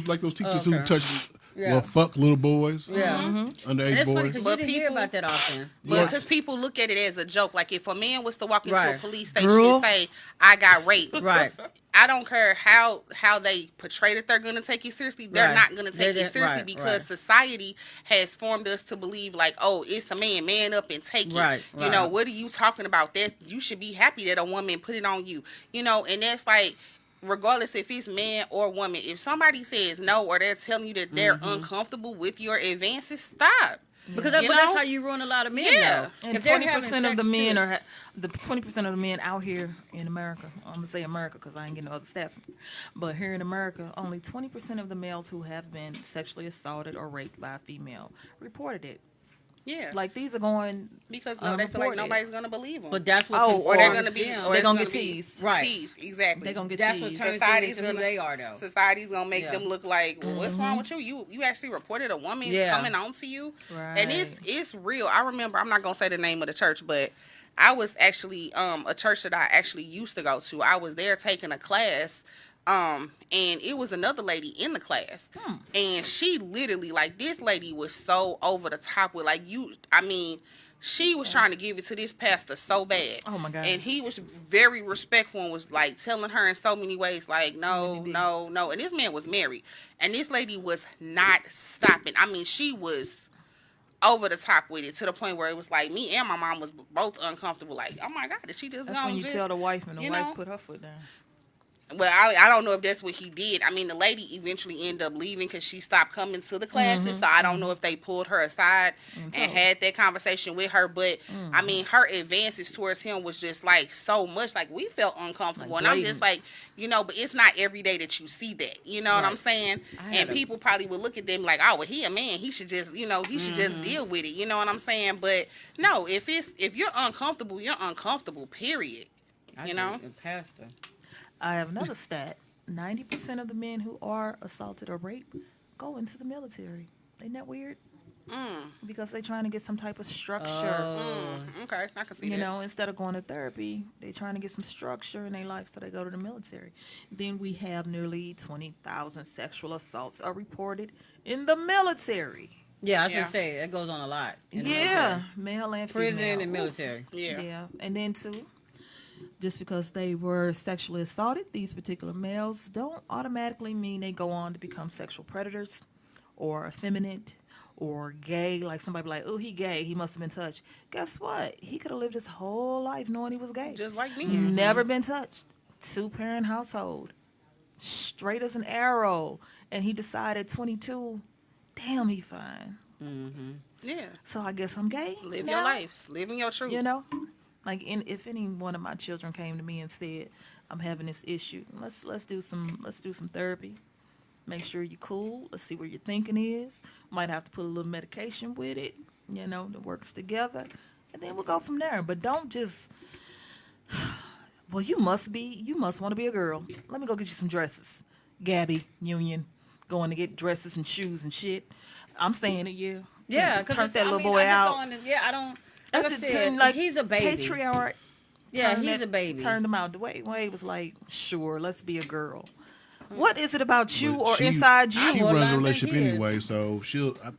Like those teachers Okay. who touch Yeah. well, fuck little boys, Yeah. Mm-hmm. And underage it's funny boys. because you But didn't hear people- about that often. But because people look at it as a joke, like if a man was to walk into a Right. police station Girl. and say, "I got raped," Right. I don't care how they portray that they're going to take it seriously. They're Right. not going to take They're it seriously right, because right. society has formed us to believe like, oh, it's a man up and take it. Right, You know, right. what are you talking about? That you should be happy that a woman put it on you. And that's like, regardless if it's man or woman, if somebody says no or they're telling you that they're uncomfortable with your advances, stop. Because that, You but that's know? how you ruin a lot of men. Yeah. Though. And If they're 20% having of the sex, men too. are the 20% of the men out here in America. I'm gonna say America because I ain't getting no other stats. But here in America, only 20% of the males who have been sexually assaulted or raped by a female reported it. Yeah. Like these are going Because no, they feel like unreported. nobody's gonna believe them. But that's what Oh, or they're conforms gonna be, them. or They're it's gonna gonna get be teased. Right. Teased, exactly. They're gonna get That's what teased. turns them Society's into who gonna, they are, though. society's gonna make Yeah. them look like, well, what's wrong with you? You actually reported a woman Yeah. coming on to you, Right. and it's real. I remember, I'm not gonna say the name of the church, but I was actually a church that I actually used to go to. I was there taking a class. And it was another lady in the class, and she literally, like, this lady was so over the top with, like, she was trying to give it to this pastor so bad. Oh, my God. And he was very respectful and was like telling her in so many ways, like, no, be. no, no. And this man was married, and this lady was not stopping. I mean, she was over the top with it to the point where it was like me and my mom was both uncomfortable. Like, oh my God, did she just That's gonna when you just, tell the wife and the you wife know? put her foot down. Well, I don't know if that's what he did. I mean, the lady eventually ended up leaving because she stopped coming to the classes. So I don't know if they pulled her aside and had that conversation with her. But I mean, her advances towards him was just like so much. Like, we felt uncomfortable, Like and I'm just blatant. like, but it's not every day that you see that. You know what I'm Right. saying? I had And a- people probably would look at them like, oh, well, he a man. He should just, he should just deal with it. You know what I'm saying? But no, if you're uncomfortable, you're uncomfortable. Period. I You know? think a pastor. I have another stat. 90% of the men who are assaulted or raped go into the military. Ain't that weird? Because they're trying to get some type of structure. Okay, I can see You that. know, instead of going to therapy, they're trying to get some structure in their life, so they go to the military. Then we have nearly 20,000 sexual assaults are reported in the military. Yeah, I was Yeah. gonna say that goes on a lot. in the Yeah, military. male and Prison female. and military. Yeah. Yeah, and then too, just because they were sexually assaulted, these particular males don't automatically mean they go on to become sexual predators or effeminate or gay. Like somebody be like, oh, he gay, he must have been touched. Guess what? He could have lived his whole life knowing he was gay. Just like me. Never been touched. 2-parent household. Straight as an arrow. And he decided 22, damn, he fine. Yeah. So I guess I'm gay. Live now. your life. Living your truth. You know, like if any one of my children came to me and said, "I'm having this issue. Let's do some therapy. Make sure you're cool. Let's see where your thinking is. Might have to put a little medication with it. You know, that works together, and then we'll go from there. But don't just, well, you must want to be a girl. Let me go get you some dresses. Gabby Union, going to get dresses and shoes and shit. I'm saying it, yeah. Yeah, Turn because that little boy I just out. don't. Yeah, I don't. Like I That's just said, saying, like, he's a baby. Patriarch. Yeah, turned he's that- a baby. Turned him out. Wade was like, sure, let's be a girl. What is it about you But or she- inside you? She Well, runs I a think relationship he is. anyway, so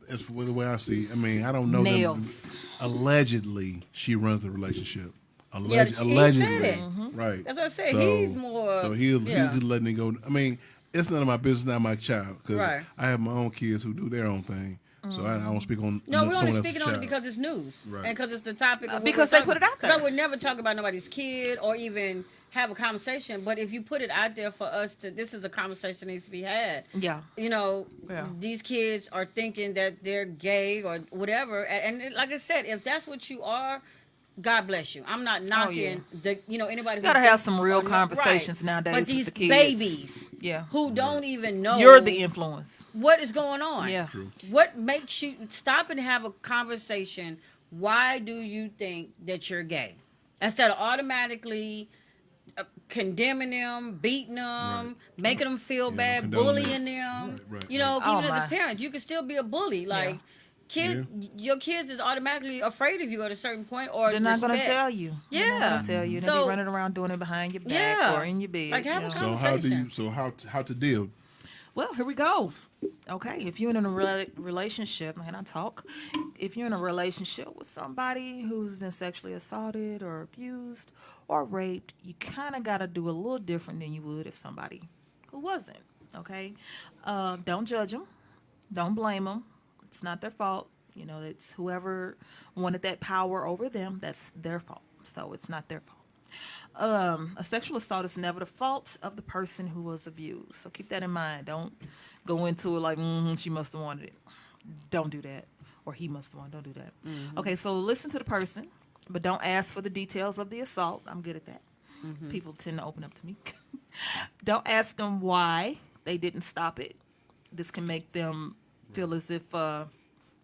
that's the way I see. I mean, I don't know Nails. them. Allegedly, she runs the relationship. Yeah, he said Allegedly, it. right? That's what I said. So- He's more. So he's yeah. just letting it go. I mean, it's none of my business, not my child, because Right. I have my own kids who do their own thing. So I don't speak on No, we're someone only else's speaking child. on it because it's news, Right. and because it's the topic. Of what Because we're they put talking- it out 'cause I there. would never talk about nobody's kid or even have a conversation. But if you put it out there for us to, this is a conversation that needs to be had. Yeah. You know, Yeah. these kids are thinking that they're gay or whatever, and like I said, if that's what you are, God bless you. I'm not knocking anybody. You gotta who have thinks some real or not- conversations right. nowadays But with these the kids. babies, Yeah. who don't even know You're the influence. what is going on. Yeah. True. What makes you stop and have a conversation? Why do you think that you're gay? Instead of automatically condemning them, beating them, Right. making them feel Yeah, bad, condone bullying that. them. Right, You know, Oh, even as my. a parent, you can still be a bully. Like, your kids is automatically afraid of you at a certain point, or They're not gonna respect. tell you. They're not Yeah. gonna tell you. They So- be running around doing it behind your back Yeah. or in your bed. Like, have you a know. So how do you? conversation. So how to deal? Well, here we go. Okay, if you're in a relationship, man, I talk. If you're in a relationship with somebody who's been sexually assaulted or abused or raped, you kind of got to do a little different than you would if somebody who wasn't. Okay, don't judge them, don't blame them. It's not their fault. You know, it's whoever wanted that power over them. That's their fault. So it's not their fault. A sexual assault is never the fault of the person who was abused. So keep that in mind. Don't go into it like, she must have wanted it. Don't do that. or he must have won. Don't do that. Okay, so listen to the person, but don't ask for the details of the assault. I'm good at that. People tend to open up to me. Don't ask them why they didn't stop it. This can make them feel as if, that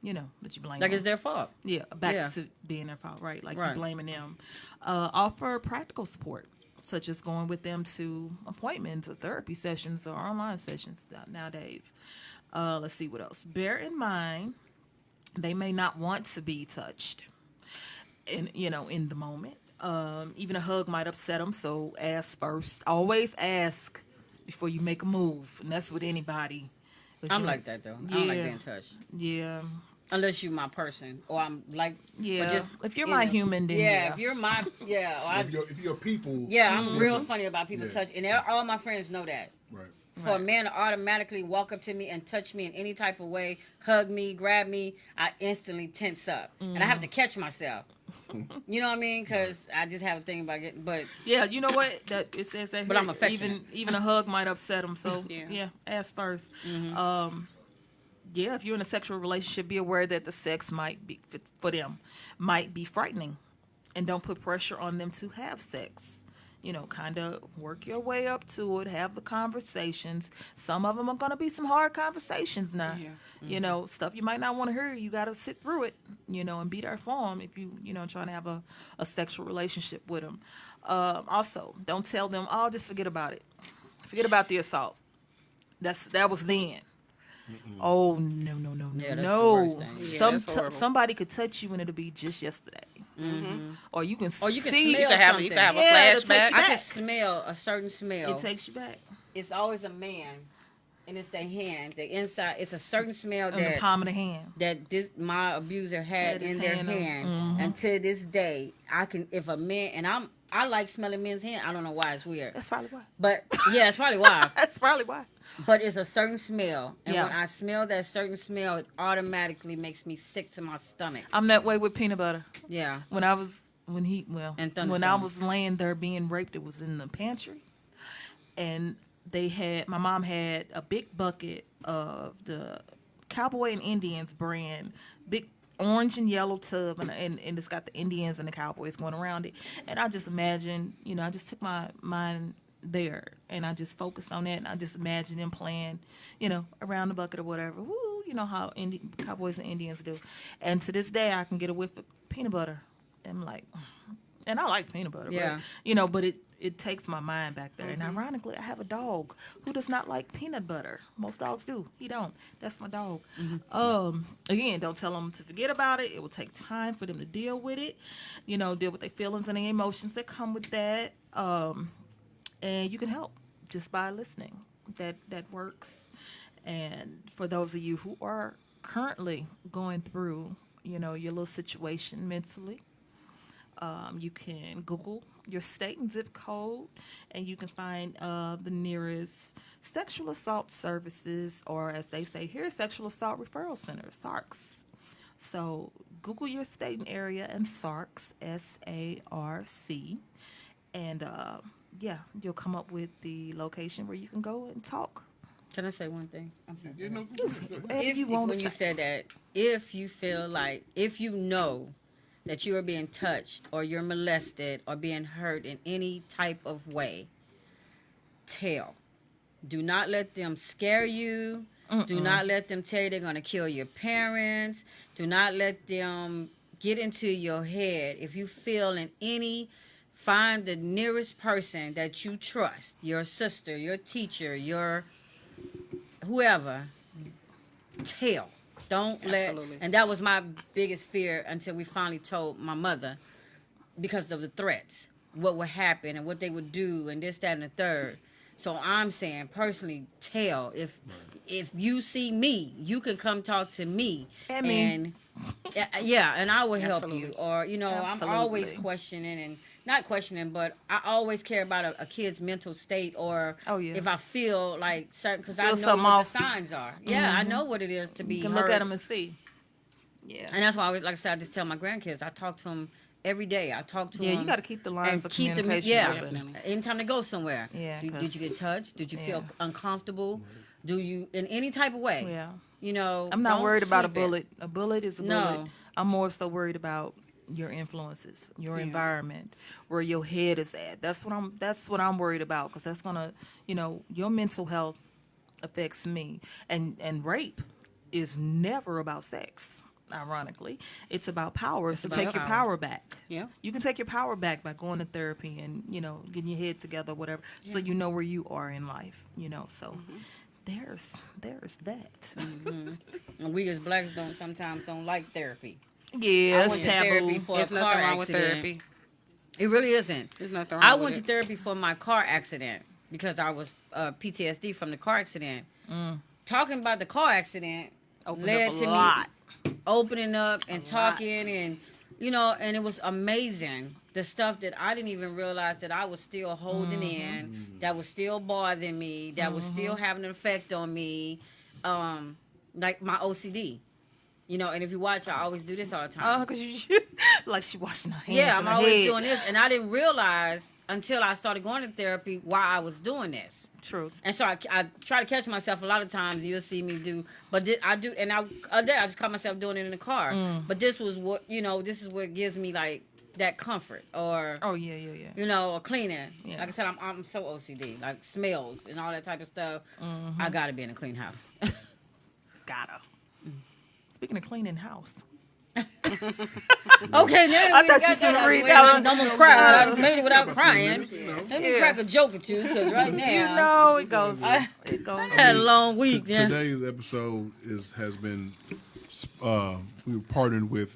you blame Like them. it's their fault. Yeah, back Yeah. to being their fault, right? Like Right. you're blaming them. Offer practical support, such as going with them to appointments or therapy sessions or online sessions nowadays. Let's see what else. Bear in mind, they may not want to be touched in the moment. Even a hug might upset them, so ask first. Always ask before you make a move, and that's with anybody. 'Cause I'm you like know- that though. I don't like Yeah. being touched. Yeah, Unless you my person, or I'm like, yeah. but just If you're in my the- human, then yeah. if you're my, yeah, or If you're people, I'm real funny about people Yeah. touch, and all my friends know that. right? For a man to automatically walk up to me and touch me in any type of way, hug me, grab me, I instantly tense up, and I have to catch myself. You know what I mean? Because I just have a thing about getting, but Yeah, you know what? That it says that. But here, I'm affectionate. Even a hug might upset them. So Yeah. yeah, ask first. Yeah, if you're in a sexual relationship, be aware that the sex might be for them might be frightening, and don't put pressure on them to have sex. Kind of work your way up to it. Have the conversations. Some of them are going to be some hard conversations now. Yeah. Stuff you might not want to hear. You got to sit through it, and be there for them if trying to have a sexual relationship with them. Also, don't tell them, oh, just forget about it. Forget about the assault. That was then. Oh, no. Yeah, that's the worst thing. Yeah, that's horrible. Somebody could touch you and it'll be just yesterday. Or you can Or you can see. smell You can have something. a Yeah, it'll take flashback. you I back. can smell a certain smell. It takes you back. It's always a man, and it's their hand, the inside. It's a certain smell On the that palm of the hand. my abuser had Had his in their hand on- hand. And to this day, I can, if a man, and I like smelling men's hand. I don't know why, it's weird, That's probably why. but yeah, it's probably why. That's probably why. But it's a certain smell, and Yeah. when I smell that certain smell, it automatically makes me sick to my stomach. I'm that way with peanut butter. Yeah, When I And when I thunderstorms. was laying there being raped, it was in the pantry, and my mom had a big bucket of the Cowboy and Indians brand, big orange and yellow tub, and it's got the Indians and the Cowboys going around it, and I just imagined, I just took my mind there, and I just focused on that, and I just imagined them playing, around the bucket or whatever. Woo, you know how Cowboys and Indians do, and to this day I can get a whiff of peanut butter. I'm like, and I like peanut butter, Yeah. but it takes my mind back there. And ironically, I have a dog who does not like peanut butter. Most dogs do. He don't. That's my dog. Again, don't tell them to forget about it. It will take time for them to deal with it. Deal with their feelings and their emotions that come with that. And you can help just by listening. That works. And for those of you who are currently going through, your little situation mentally, you can Google your state and zip code, and you can find the nearest sexual assault services, or as they say here, sexual assault referral center, SARCs. So Google your state and area and SARCs, SARC, and you'll come up with the location where you can go and talk. can I say one thing? I'm sorry. You know, Whatever you want When to you say. said that, if you feel like, if you know that you are being touched or you're molested or being hurt in any type of way, tell. Do not let them scare you. Do not let them tell you they're going to kill your parents. Do not let them get into your head. If you feel in any, find the nearest person that you trust, your sister, your teacher, your whoever, tell. Don't Absolutely. let, and that was my biggest fear until we finally told my mother, because of the threats, what would happen and what they would do and this, that, and the third. So I'm saying, personally, tell. If you see me, you can come talk to me. And me. And and I will help you. Absolutely. Or, I'm always Absolutely. questioning, and not questioning, but I always care about a kid's mental state, or Oh, yeah. if I feel like certain, because I Feel know something what off. the signs are. Yeah, I know what it is to be You can hurt. look at them and see. Yeah. And that's why, like I said, I just tell my grandkids, I talk to them every day. I talk to them. Yeah, you got to keep the lines and of keep them, communication yeah. open. Definitely. Anytime they go somewhere. Yeah, Did you 'cause- get touched? Did you feel yeah. uncomfortable? Do you in any type of way? Yeah. You know, I'm not don't worried about a sleep it. bullet. A bullet is a No. bullet. I'm more so worried about your influences, your environment, where your head is at. That's what I'm worried about, because that's gonna, your mental health affects me. And rape is never about sex. Ironically, it's about power. So about take your power. power back. Yeah. You can take your power back by going to therapy and getting your head together, whatever, so you know where you are in life. So there's that. And we as blacks sometimes don't like therapy. Yeah, I it's went to therapy taboo. for There's a nothing car wrong with accident. therapy. It really isn't. There's nothing wrong I with went to it. therapy for my car accident because I was PTSD from the car accident. Talking about the car accident Opened led up a to lot. me opening up and lot. talking and and it was amazing. The stuff that I didn't even realize that I was still holding in, that was still bothering me, that was still having an effect on me, like my OCD. And if you watch, I always do this all the time. Because like she washing her hands. Yeah, in I'm her always head. doing this, and I didn't realize until I started going to therapy why I was doing this. True. And so I try to catch myself a lot of times. You'll see me do, but I do, and I just caught myself doing it in the car. But this was what this is what gives me like that comfort, or Oh yeah. or cleaning. Yeah. Like I said, I'm so OCD, like smells and all that type of stuff. I gotta be in a clean house. Gotta. Speaking of cleaning house. Okay, now that I we thought got you that out read the way, that and I one. almost cried. I made it without crying. Let me Yeah. crack a joke or two, because right now It goes. I I had a long week. Yeah. Today's episode has been we were partnered with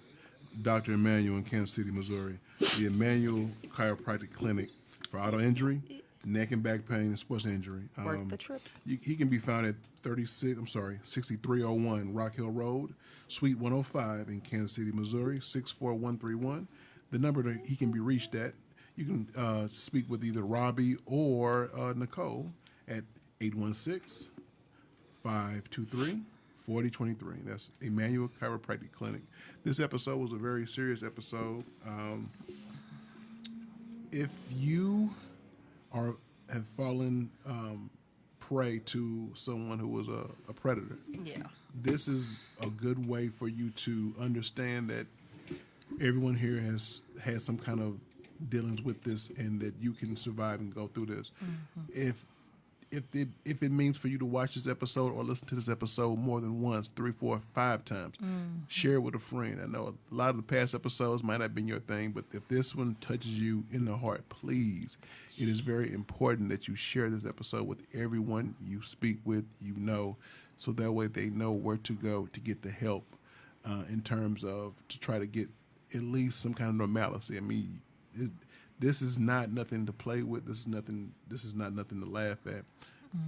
Dr. Emmanuel in Kansas City, Missouri, the Emmanuel Chiropractic Clinic for auto injury, neck and back pain, and sports injury. Worth the trip. He can be found at 6301 Rock Hill Road, Suite 105 in Kansas City, Missouri, 64131. The number that he can be reached at, you can speak with either Robbie or Nicole at 816-523-4023. That's Emmanuel Chiropractic Clinic. This episode was a very serious episode. If you have fallen prey to someone who was a predator, Yeah. this is a good way for you to understand that everyone here has had some kind of dealings with this, and that you can survive and go through this. If it means for you to watch this episode or listen to this episode more than once, 3, 4, 5 times, share it with a friend. I know a lot of the past episodes might not have been your thing, but if this one touches you in the heart, please, it is very important that you share this episode with everyone you speak with, so that way they know where to go to get the help in terms of to try to get at least some kind of normalcy. I mean, this is not nothing to play with. This is not nothing to laugh at.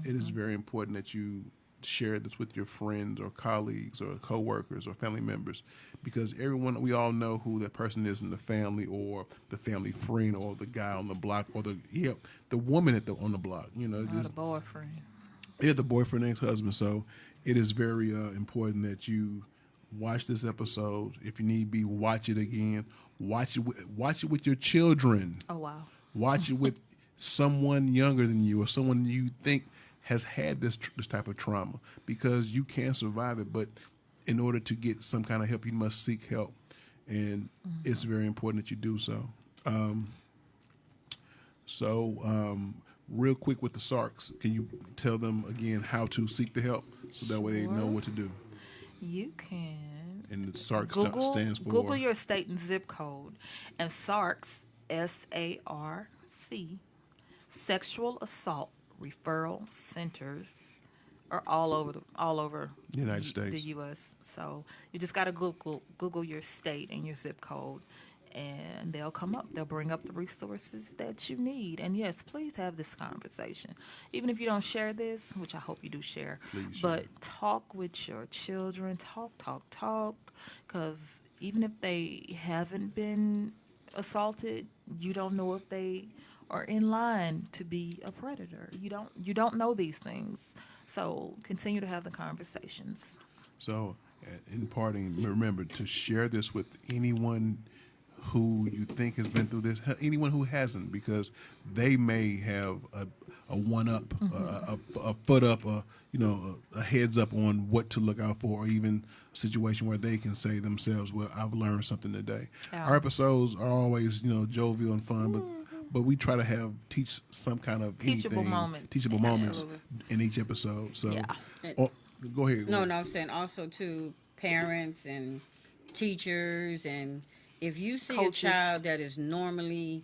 It is very important that you share this with your friends or colleagues or coworkers or family members, because we all know who that person is in the family, or the family friend, or the guy on the block, or the woman on the block. Or the boyfriend. Yeah, the boyfriend, ex-husband. So it is very important that you watch this episode. If you need be, watch it again. Watch it with your children. Oh wow. Watch it with someone younger than you, or someone you think has had this type of trauma, because you can survive it. But in order to get some kind of help, you must seek help, and it's very important that you do so. Real quick with the SARCs, can you tell them again how to seek the help, so that way they know what to do? You can And the SARC stands for Google your state and zip code, and SARCs, SARC, sexual assault referral centers, are all over the United States. the U.S. So you just got to Google your state and your zip code, and they'll come up. They'll bring up the resources that you need. And yes, please have this conversation. Even if you don't share this, which I hope you do share, Please share. but talk with your children. Talk. Because even if they haven't been assaulted, you don't know if they are in line to be a predator. You don't know these things. So continue to have the conversations. So, in parting, remember to share this with anyone who you think has been through this, anyone who hasn't, because they may have a one up, a foot up, a heads up on what to look out for, or even a situation where they can say themselves, "Well, I've learned something today." Yeah. Our episodes are always, jovial and fun, but we try to teach some kind of Teachable moments. in each episode. So, Yeah. go ahead. No, I'm saying also to parents and teachers, and if you see Coaches. a child that is normally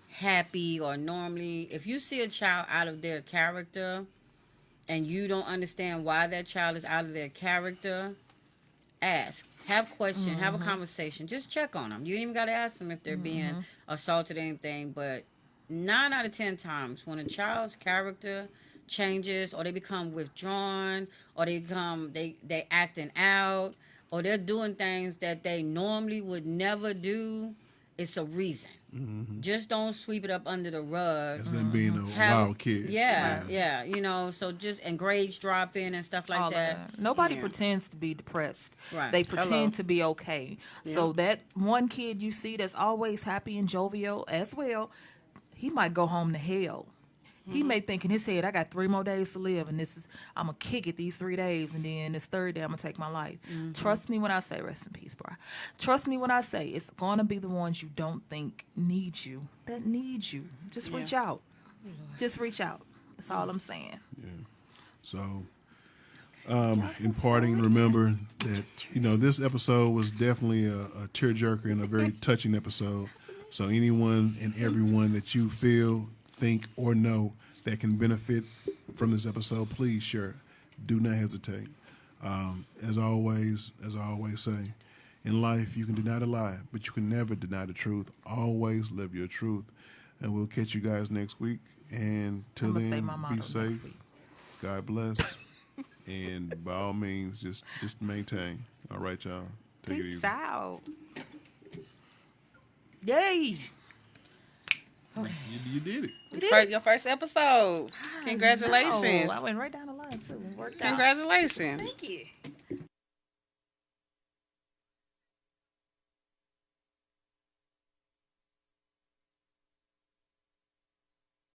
happy, or if you see a child out of their character and you don't understand why that child is out of their character, ask. Have questions, have a conversation. Just check on them. You ain't even got to ask them if they're being assaulted or anything, but 9 out of 10 times when a child's character changes, or they become withdrawn, or they acting out, or they're doing things that they normally would never do, it's a reason. Just don't sweep it up under the rug. As them being a wild kid. Yeah. So and grades dropping and stuff like All that. Nobody pretends to be depressed. Right. They pretend to be okay. So that one kid you see that's always happy and jovial as well, he might go home to hell. He may think in his head, I got 3 more days to live, and I'm going to kick it these 3 days, and then this 3rd day, I'm going to take my life. Trust me when I say, rest in peace, bro. Trust me when I say, it's going to be the ones you don't think need you that need you. Just reach out. Just reach out. That's all I'm saying. Yeah. So, in parting, remember that, this episode was definitely a tearjerker and a very touching episode. So anyone and everyone that you feel, think, or know that can benefit from this episode, please share. Do not hesitate. As I always say, in life you can deny the lie, but you can never deny the truth. Always live your truth. And we'll catch you guys next week. And till I'ma say then, my motto be next safe. week. God bless. And by all means, just maintain. All right, y'all. Take it easy. Peace out. Yay. You did it. Your first episode. Congratulations. I went right down the line too. It worked out. Congratulations. Thank you.